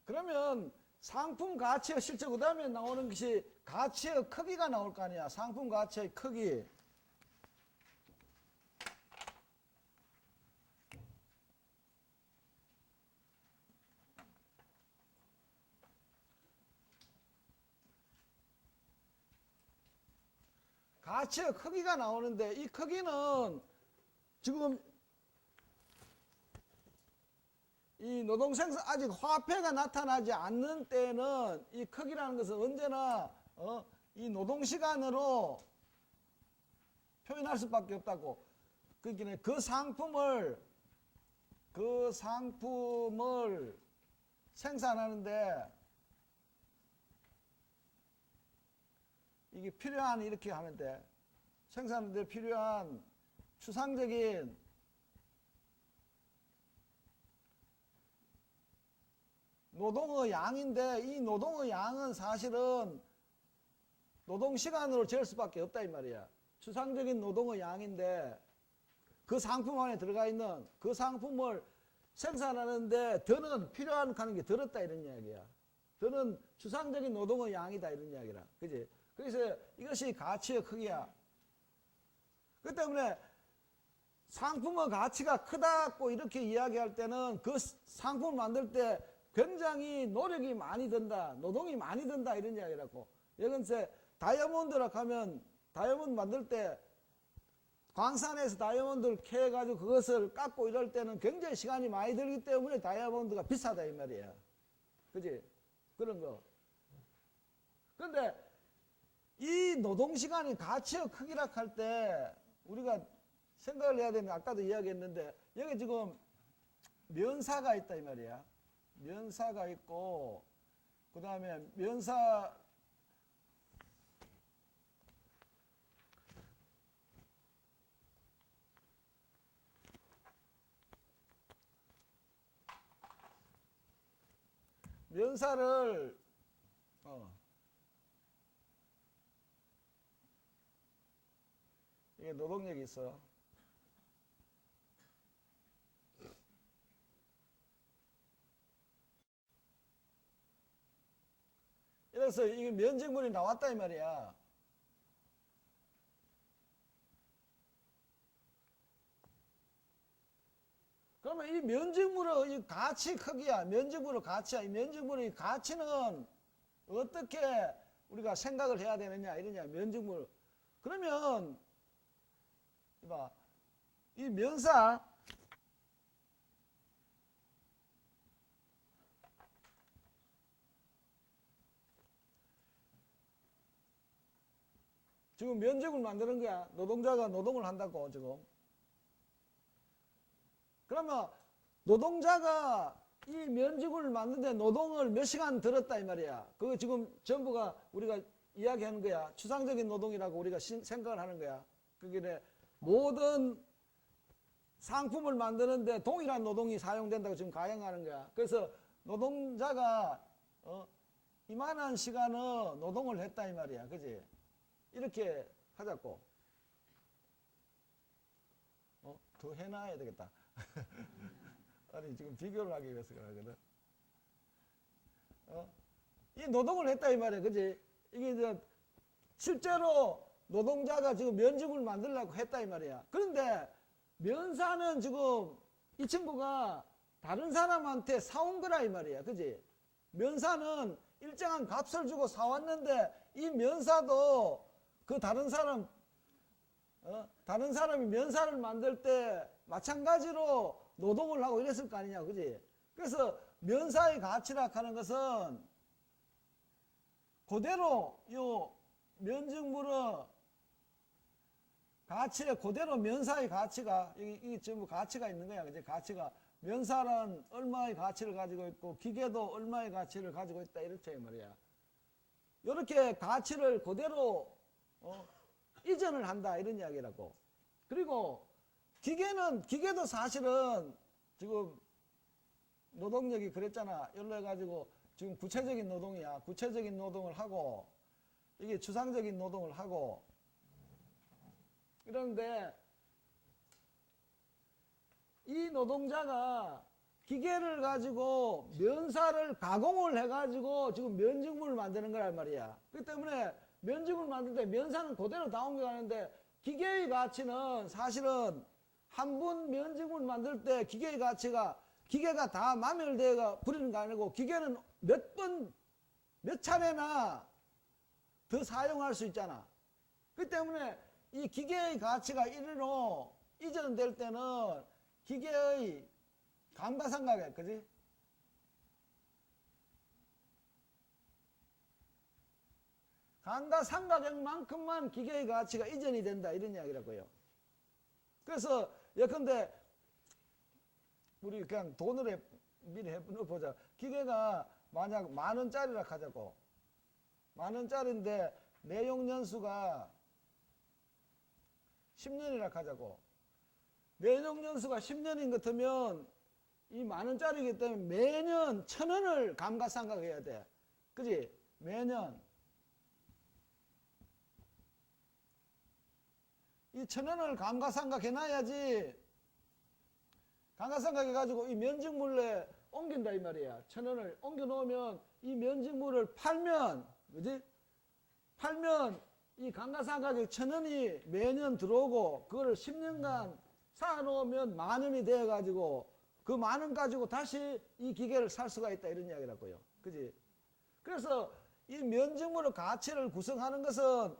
S1: 그러면 상품 가치의 실제 그 다음에 나오는 것이 가치의 크기가 나올 거 아니야. 상품 가치의 크기. 가치의 크기가 나오는데 이 크기는 지금 이 노동생산 아직 화폐가 나타나지 않는 때는 이 크기라는 것은 언제나 이 노동시간으로 표현할 수밖에 없다고. 그러니까 그 상품을 생산하는데 이게 필요한 이렇게 하면 돼. 생산하는데 필요한 추상적인 노동의 양인데 이 노동의 양은 사실은 노동시간으로 잴 수밖에 없다 이 말이야. 추상적인 노동의 양인데 그 상품 안에 들어가 있는 그 상품을 생산하는데 더는 필요한 하는 게 들었다 이런 이야기야. 더는 추상적인 노동의 양이다 이런 이야기라. 그지? 그래서 이것이 가치의 크기야. 그 때문에 상품의 가치가 크다고 이렇게 이야기할 때는 그 상품을 만들 때 굉장히 노력이 많이 든다, 노동이 많이 든다 이런 이야기라고. 예컨대 다이아몬드라 하면 다이아몬드 만들 때 광산에서 다이아몬드를 캐가지고 그것을 깎고 이럴 때는 굉장히 시간이 많이 들기 때문에 다이아몬드가 비싸다 이 말이야. 그지? 그런 거. 근데 이 노동시간이 가치의 크기라 할 때 우리가 생각을 해야 되는, 아까도 이야기했는데 여기 지금 면사가 있다 이 말이야. 면사가 있고 그 다음에 면사를 이게 노동력이 있어. 그래서 이게 면적물이 나왔다 이 말이야. 그러면 이 면적물의 이 가치 크기야. 면적물의 가치야. 이 면적물의 가치는 어떻게 우리가 생각을 해야 되느냐 이러냐. 면적물. 그러면 이봐, 이 면사 지금 면적을 만드는 거야. 노동자가 노동을 한다고 지금. 그러면 노동자가 이 면적을 만드는데 노동을 몇 시간 들었다 이 말이야. 그거 지금 전부가 우리가 이야기하는 거야. 추상적인 노동이라고 우리가 생각을 하는 거야. 그게 모든 상품을 만드는데 동일한 노동이 사용된다고 지금 가정하는 거야. 그래서 노동자가 이만한 시간은 노동을 했다 이 말이야. 그지? 이렇게 하자고. 더 해놔야 되겠다. 아니 지금 비교를 하기 위해서 그러거든. 이 노동을 했다 이 말이야. 그지? 이게 이제 실제로 노동자가 지금 면적을 만들려고 했다 이 말이야. 그런데 면사는 지금 이 친구가 다른 사람한테 사온 거라 이 말이야. 그지? 면사는 일정한 값을 주고 사왔는데 이 면사도 그 다른 사람이 면사를 만들 때 마찬가지로 노동을 하고 이랬을 거 아니냐. 그지? 그래서 면사의 가치라 하는 것은 그대로 요 면적물의 가치에 그대로 면사의 가치가 이게 전부 가치가 있는 거야. 그지? 가치가 면사는 얼마의 가치를 가지고 있고 기계도 얼마의 가치를 가지고 있다 이렇게 말이야. 이렇게 가치를 그대로 이전을 한다 이런 이야기라고. 그리고 기계도 사실은 지금 노동력이 그랬잖아. 열로 해가지고 지금 구체적인 노동이야. 구체적인 노동을 하고 이게 추상적인 노동을 하고 이런데 이 노동자가 기계를 가지고 면사를 가공을 해가지고 지금 면적물을 만드는 거란 말이야. 그렇기 때문에 면적물을 만들 때 면사는 그대로 다 옮겨가는데 기계의 가치는 사실은 한 분 면적물 만들 때 기계의 가치가 기계가 다 마멸되어 부리는 거 아니고 기계는 몇 차례나 더 사용할 수 있잖아. 그렇기 때문에 이 기계의 가치가 1위로 이전될 때는 기계의 감가상각액, 그지? 감가상각액만큼만 기계의 가치가 이전이 된다 이런 이야기라고요. 그래서 예컨대 우리 그냥 돈을 미리 해보자. 기계가 만약 10,000원짜리라 하자고. 10,000원짜리인데 내용 연수가 10년이라 하자고. 내용 연수가 10년인 것 같으면 이 10,000원짜리이기 때문에 매년 1,000원을 감가상각해야 돼. 그지? 매년. 이 1,000원을 감가상각해놔야지. 감가상각해가지고 이 면적물에 옮긴다 이 말이야. 1,000원을 옮겨놓으면 이 면적물을 팔면, 그지? 팔면 이 감가상 가격 1,000원이 매년 들어오고 그걸 10년간 쌓아놓으면 10,000원이 돼가지고 그 10,000원 가지고 다시 이 기계를 살 수가 있다 이런 이야기라고요. 그지? 그래서 이 면직물의 가치를 구성하는 것은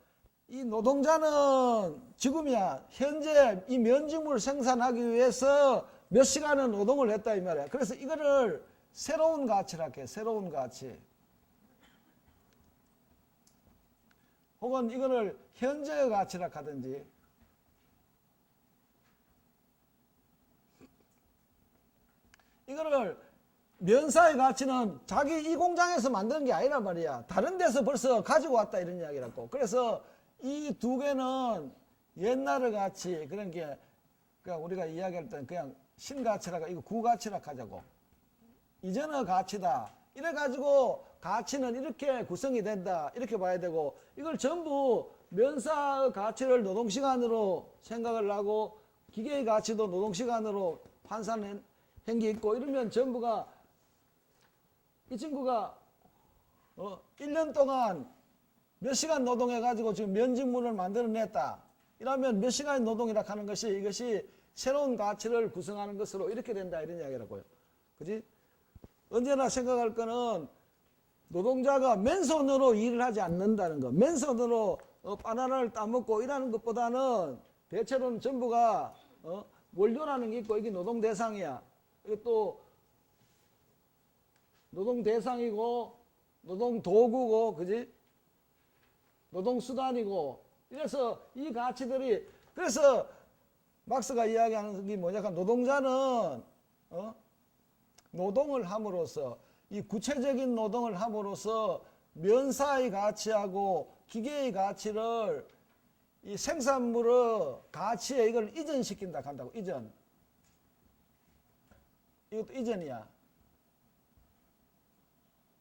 S1: 이 노동자는 지금이야 현재 이 면직물을 생산하기 위해서 몇 시간의 노동을 했다 이 말이야. 그래서 이거를 새로운 가치라 해. 새로운 가치. 혹은 이거를 현재의 가치라 하든지. 이거를 면사의 가치는 자기 이 공장에서 만드는 게 아니란 말이야. 다른 데서 벌써 가지고 왔다 이런 이야기라고. 그래서 이 두 개는 옛날의 가치 그런 게 그냥 우리가 이야기할 때는 그냥 신가치라고 이거 구가치라 하자고. 이전의 가치다. 이래 가지고 가치는 이렇게 구성이 된다. 이렇게 봐야 되고 이걸 전부 면사의 가치를 노동시간으로 생각을 하고 기계의 가치도 노동시간으로 환산한 게 있고 이러면 전부가 이 친구가 1년 동안 몇 시간 노동해가지고 지금 면직물을 만들어냈다. 이러면 몇 시간의 노동이라 하는 것이 이것이 새로운 가치를 구성하는 것으로 이렇게 된다. 이런 이야기라고요. 그지? 언제나 생각할 거는 노동자가 맨손으로 일을 하지 않는다는 거. 맨손으로 바나나를 따먹고 일하는 것보다는 대체로는 전부가 원료라는 게 있고 이게 노동 대상이야. 이게 또 노동 대상이고 노동 도구고 그지? 노동 수단이고 이래서 이 가치들이 그래서 막스가 이야기하는 게 뭐냐? 노동자는 노동을 함으로써 이 구체적인 노동을 함으로써 면사의 가치하고 기계의 가치를 이 생산물의 가치에 이걸 이전시킨다 한다고. 이전. 이것도 이전이야.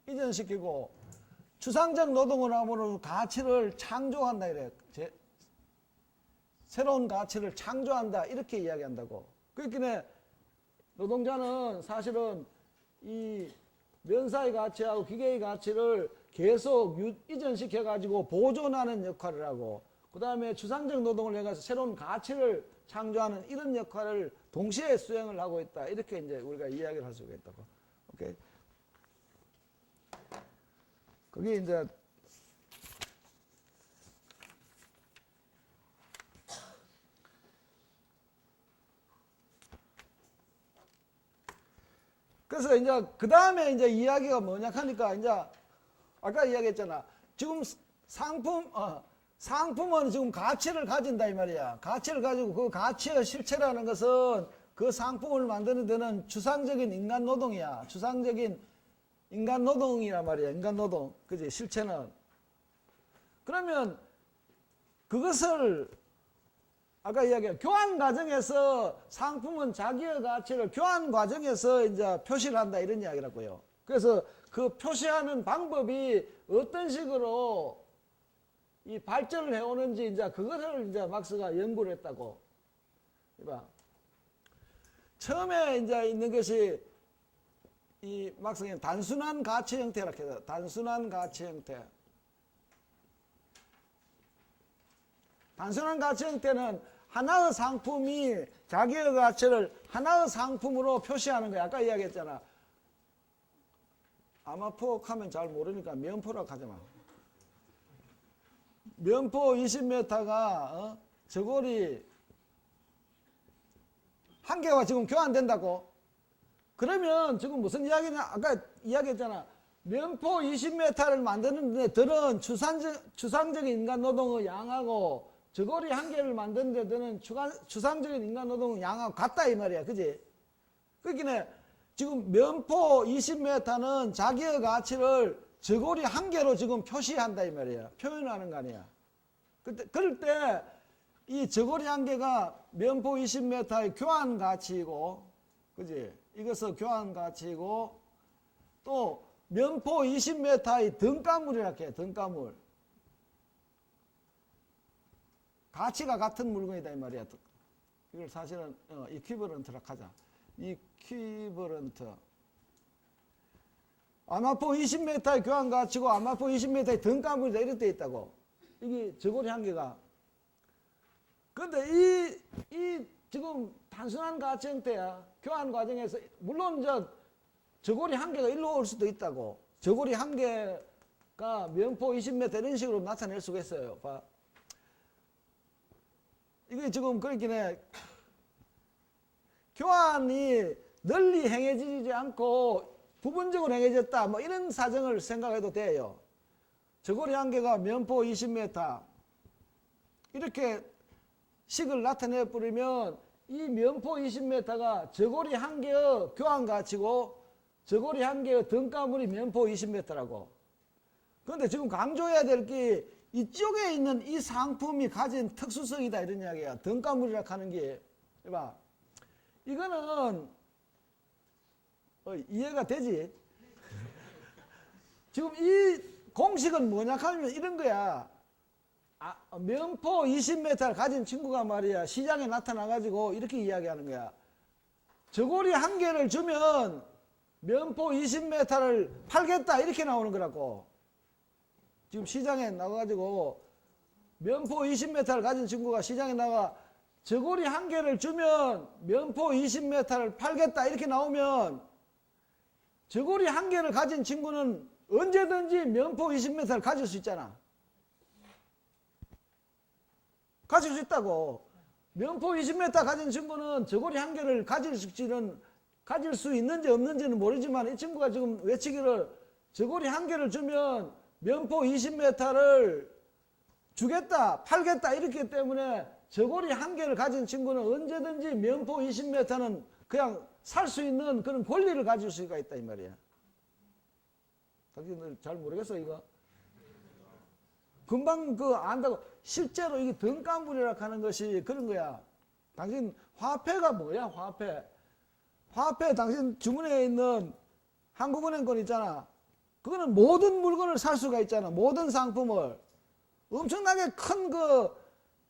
S1: 이전시키고 추상적 노동을 함으로 가치를 창조한다 이래. 새로운 가치를 창조한다 이렇게 이야기한다고. 그렇기에 노동자는 사실은 이 면사의 가치하고 기계의 가치를 계속 이전시켜 가지고 보존하는 역할을 하고 그 다음에 추상적 노동을 해가지고 새로운 가치를 창조하는 이런 역할을 동시에 수행을 하고 있다. 이렇게 이제 우리가 이야기를 할 수가 있다고. 오케이. 그게 이제 그래서 이제 그 다음에 이제 이야기가 뭐냐 하니까 이제 아까 이야기했잖아. 지금 상품은 지금 가치를 가진다 이 말이야. 가치를 가지고 그 가치의 실체라는 것은 그 상품을 만드는 데는 추상적인 인간 노동이야. 추상적인 인간 노동이란 말이야. 인간 노동. 그지? 실체는. 그러면 그것을 아까 이야기한 교환 과정에서 상품은 자기의 가치를 교환 과정에서 이제 표시를 한다 이런 이야기라고요. 그래서 그 표시하는 방법이 어떤 식으로 이 발전을 해오는지 이제 그것을 이제 막스가 연구를 했다고. 이봐. 처음에 이제 있는 것이 이 막스는 단순한 가치 형태라고 해요. 단순한 가치 형태. 단순한 가치 형태는 하나의 상품이 자기의 가치를 하나의 상품으로 표시하는 거야. 아까 이야기했잖아. 아마포 하면 잘 모르니까 면포라고 하지 마. 면포 20m가 저고리 한 개와 지금 교환된다고. 그러면 지금 무슨 이야기냐? 아까 이야기했잖아. 면포 20m를 만드는 데 들은 추상적인 인간 노동의 양하고 저고리 한 개를 만드는 데 드는 추상적인 인간 노동의 양하고 같다 이 말이야. 그지? 그러니까 지금 면포 20m는 자기의 가치를 저고리 한 개로 지금 표시한다 이 말이야. 표현하는 거 아니야. 그럴 때 이 저고리 한 개가 면포 20m의 교환 가치이고, 그지? 이것은 교환 가치이고, 또 면포 20m의 등가물이라고 해. 등가물. 가치가 같은 물건이다 이 말이야. 이걸 사실은 이퀴버런트라고 하자. 이퀴버런트. 아마포 20m의 교환 가치고 아마포 20m의 등가물이다 이렇게 돼 있다고. 이게 저고리 한계가. 근데 이 지금 단순한 가치 형태야. 교환 과정에서 물론 이제 저고리 한계가 일로 올 수도 있다고. 저고리 한계가 면포 20m 이런 식으로 나타낼 수가 있어요. 봐. 이게 지금 그렇긴 해. 교환이 널리 행해지지 않고 부분적으로 행해졌다. 뭐 이런 사정을 생각해도 돼요. 저고리 한계가 면포 20m 이렇게 식을 나타내 버리면 이 면포 20m가 저고리 한계의 교환 가치고 저고리 한계의 등가물이 면포 20m라고. 그런데 지금 강조해야 될 게 이쪽에 있는 이 상품이 가진 특수성이다 이런 이야기야. 등가물이라 하는 게. 봐. 이거는 이해가 되지? 지금 이 공식은 뭐냐 하면 이런 거야. 면포 20m를 가진 친구가 말이야 시장에 나타나가지고 이렇게 이야기하는 거야. 저고리 한 개를 주면 면포 20m를 팔겠다 이렇게 나오는 거라고. 지금 시장에 나가가지고 면포 20m를 가진 친구가 시장에 나가 저고리 한 개를 주면 면포 20m를 팔겠다 이렇게 나오면 저고리 한 개를 가진 친구는 언제든지 면포 20m를 가질 수 있잖아. 가질 수 있다고. 면포 20m 가진 친구는 저고리 한 개를 가질 수 있는지 없는지는 모르지만 이 친구가 지금 외치기를 저고리 한 개를 주면 면포 20m를 주겠다, 팔겠다 이렇기 때문에 저고리 한 개를 가진 친구는 언제든지 면포 20m는 그냥 살 수 있는 그런 권리를 가질 수가 있다 이 말이야. 당신들 잘 모르겠어 이거? 금방 안다고. 실제로 이게 등가물이라 하는 것이 그런 거야. 당신 화폐가 뭐야 화폐? 화폐 당신 주머니에 있는 한국은행권 있잖아. 그거는 모든 물건을 살 수가 있잖아. 모든 상품을. 엄청나게 큰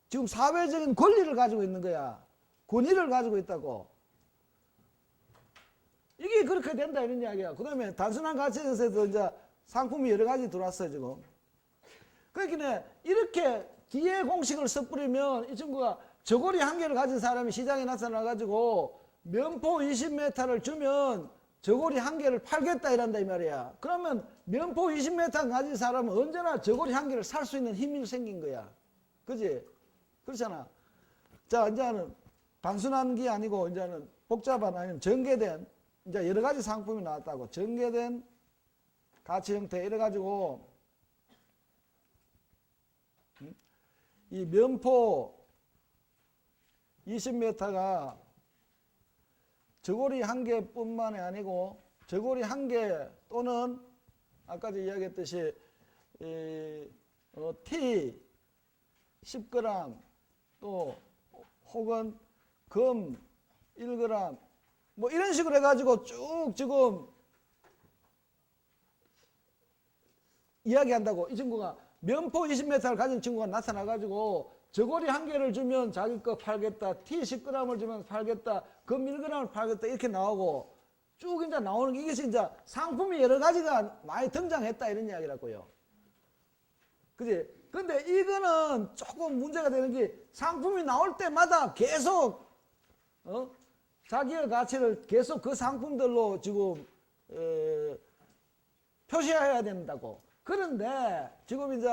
S1: 지금 사회적인 권리를 가지고 있는 거야. 권위를 가지고 있다고. 이게 그렇게 된다 이런 이야기야. 그 다음에 단순한 가치에서도 이제 상품이 여러 가지 들어왔어요 지금. 그러니까 이렇게 기회 공식을 써버리면 이 친구가 저고리 한 개를 가진 사람이 시장에 나타나가지고 면포 20m를 주면 저고리 한 개를 팔겠다 이란다 이 말이야. 그러면 면포 20m 가진 사람은 언제나 저고리 한 개를 살 수 있는 힘이 생긴 거야. 그지? 그렇잖아. 자, 이제는 단순한 게 아니고 이제는 복잡한 아니면 전개된 이제 여러 가지 상품이 나왔다고. 전개된 가치 형태 이래가지고 이 면포 20m가 저고리 한 개뿐만이 아니고 저고리 한 개 또는 아까 이야기했듯이 T 10g 또 혹은 금 1g 뭐 이런 식으로 해가지고 쭉 지금 이야기한다고. 이 친구가 면포 20m를 가진 친구가 나타나가지고 저고리 한 개를 주면 자기 거 팔겠다. T 10g을 주면 팔겠다. 금 1g을 팔겠다. 이렇게 나오고 쭉 이제 나오는 게 이것이 이제 상품이 여러 가지가 많이 등장했다 이런 이야기라고요. 그지? 근데 이거는 조금 문제가 되는 게 상품이 나올 때마다 계속 자기의 가치를 계속 그 상품들로 지금 표시해야 된다고. 그런데 지금 이제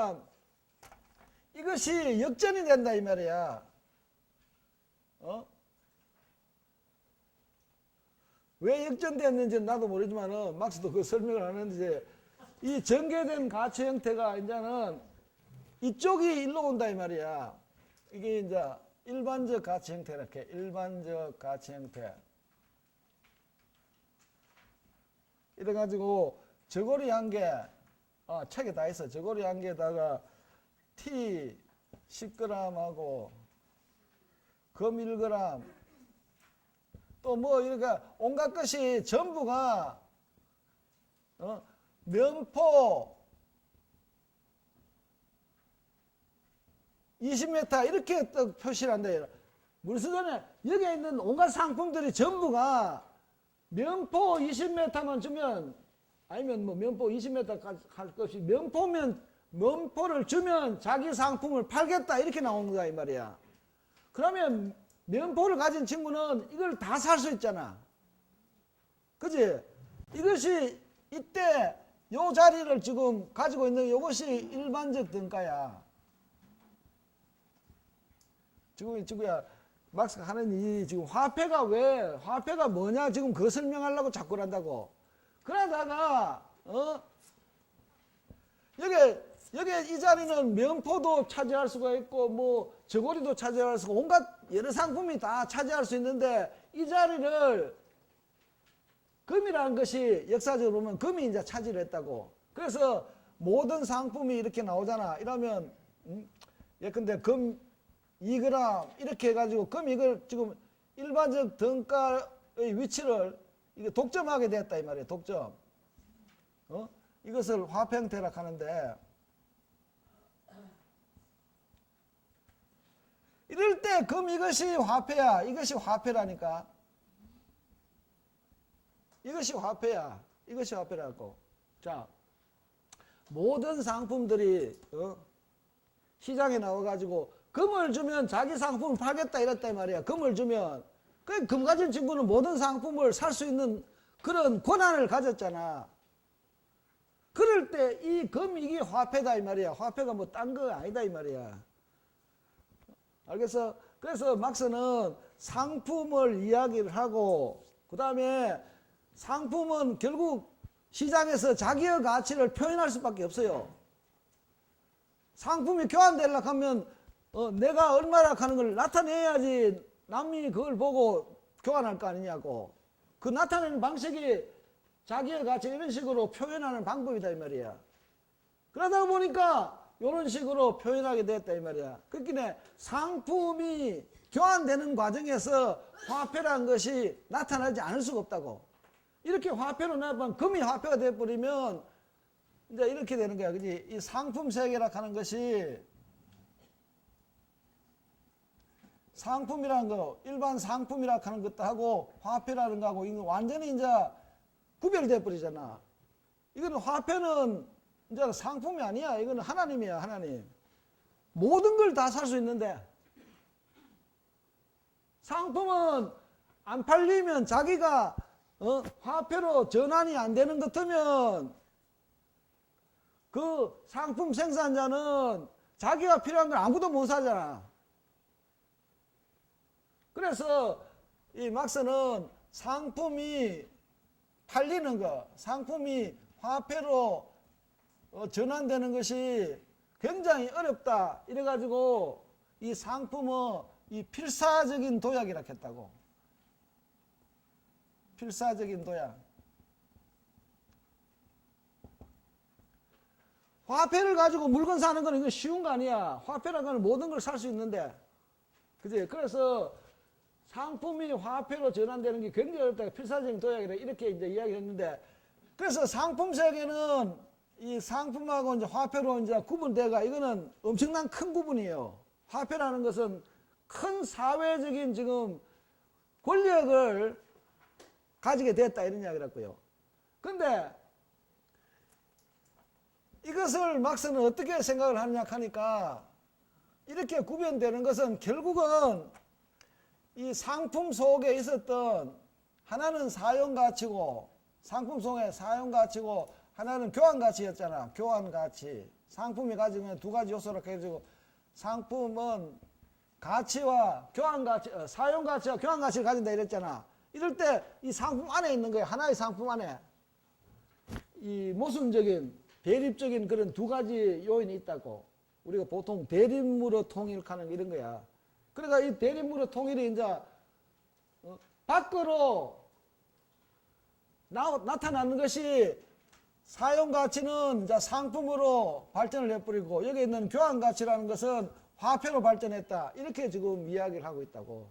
S1: 이것이 역전이 된다 이 말이야. 왜 역전됐는지는 나도 모르지만은 막스도 그 설명을 안 했는데 이 전개된 가치 형태가 이제는 이쪽이 일로 온다 이 말이야. 이게 이제 일반적 가치 형태 이렇게 일반적 가치 형태. 이래가지고 저고리 한 개, 책에 다 있어. 저고리 한 개에다가 T 10g하고 금 1g 또 뭐 이렇게 온갖 것이 전부가 면포 20m 이렇게 또 표시를 한다. 물수전에 여기에 있는 온갖 상품들이 전부가 면포 20m만 주면 아니면 뭐 면포 20m 갈 것 없이 면포면 면포를 주면 자기 상품을 팔겠다 이렇게 나오는 거야 이 말이야. 그러면 면포를 가진 친구는 이걸 다 살 수 있잖아. 그지? 이것이 이때 요 자리를 지금 가지고 있는 이것이 일반적 등가야. 지금 친구야 막스가 하는 이 지금 화폐가 뭐냐 지금 그거 설명하려고 자꾸 한다고. 그러다가 여기 이 자리는 면포도 차지할 수가 있고 뭐 저고리도 차지할 수 있고 온갖 여러 상품이 다 차지할 수 있는데 이 자리를 금이라는 것이 역사적으로 보면 금이 이제 차지를 했다고. 그래서 모든 상품이 이렇게 나오잖아. 이러면 예컨대 금 2g 이렇게 해가지고 금 이걸 지금 일반적 등가의 위치를 이게 독점하게 됐다 이 말이에요. 독점. 이것을 화폐 형태라 하는데 이럴 때 금 이것이 화폐야. 이것이 화폐라니까. 이것이 화폐야. 이것이 화폐라고. 자, 모든 상품들이 시장에 나와가지고 금을 주면 자기 상품을 팔겠다 이랬다 이 말이야. 금을 주면 그 금 가진 친구는 모든 상품을 살 수 있는 그런 권한을 가졌잖아. 그럴 때 이 금 이게 화폐다 이 말이야. 화폐가 뭐 딴 거 아니다 이 말이야. 알겠어? 그래서 막스는 상품을 이야기를 하고 그 다음에 상품은 결국 시장에서 자기의 가치를 표현할 수밖에 없어요. 상품이 교환되려고 하면 내가 얼마나 하는 걸 나타내야지 남이 그걸 보고 교환할 거 아니냐고. 그 나타내는 방식이 자기의 가치 이런 식으로 표현하는 방법이다 이 말이야. 그러다 보니까 이런 식으로 표현하게 됐다 이 말이야. 그렇기에 상품이 교환되는 과정에서 화폐라는 것이 나타나지 않을 수가 없다고. 이렇게 화폐로 나면 금이 화폐가 되어버리면 이제 이렇게 되는 거야. 그지? 이 상품 세계라 하는 것이 상품이라는 거, 일반 상품이라 하는 것도 하고 화폐라는 거하고 이거 완전히 이제 구별돼 버리잖아. 이거는 화폐는 이제 상품이 아니야. 이거는 하나님이야, 하나님. 모든 걸 다 살 수 있는데 상품은 안 팔리면 자기가 화폐로 전환이 안 되는 것 같으면 그 상품 생산자는 자기가 필요한 걸 아무도 못 사잖아. 그래서 이 막스는 상품이 팔리는 거, 상품이 화폐로 전환되는 것이 굉장히 어렵다. 이래가지고 이 상품은 이 필사적인 도약이라 했다고. 필사적인 도약. 화폐를 가지고 물건 사는 건 이거 쉬운 거 아니야. 화폐라는 건 모든 걸 살 수 있는데. 그지? 그래서 상품이 화폐로 전환되는 게 굉장히 어렵다. 필사적인 도약이라 이렇게 이제 이야기를 했는데. 그래서 상품 세계는 이 상품하고 이제 화폐로 이제 구분돼가 이거는 엄청난 큰 구분이에요. 화폐라는 것은 큰 사회적인 지금 권력을 가지게 됐다 이런 이야기라고요. 근데 이것을 막스는 어떻게 생각을 하느냐 하니까 이렇게 구별되는 것은 결국은 이 상품 속에 있었던 하나는 사용가치고 상품 속에 사용가치고 하나는 교환가치였잖아. 교환가치. 상품이 가지고 있는 두 가지 요소로 해가지고 상품은 가치와 교환가치, 사용가치와 교환가치를 가진다 이랬잖아. 이럴 때 이 상품 안에 있는 거야. 하나의 상품 안에 이 모순적인 대립적인 그런 두 가지 요인이 있다고. 우리가 보통 대립물의 통일하는 이런 거야. 그러니까 이 대립물의 통일이 이제 밖으로 나타나는 것이 사용가치는 이제 상품으로 발전을 해버리고 여기 있는 교환가치라는 것은 화폐로 발전했다. 이렇게 지금 이야기를 하고 있다고.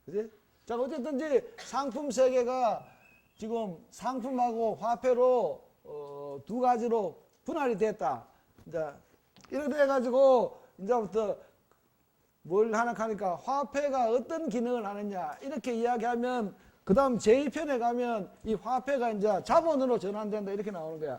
S1: 그지? 자, 어쨌든지 상품 세계가 지금 상품하고 화폐로 두 가지로 분할이 됐다. 이제 이렇게 돼가지고 이제부터 뭘 하나 하니까 화폐가 어떤 기능을 하느냐 이렇게 이야기하면 그 다음 제2편에 가면 이 화폐가 이제 자본으로 전환된다 이렇게 나오는 거야.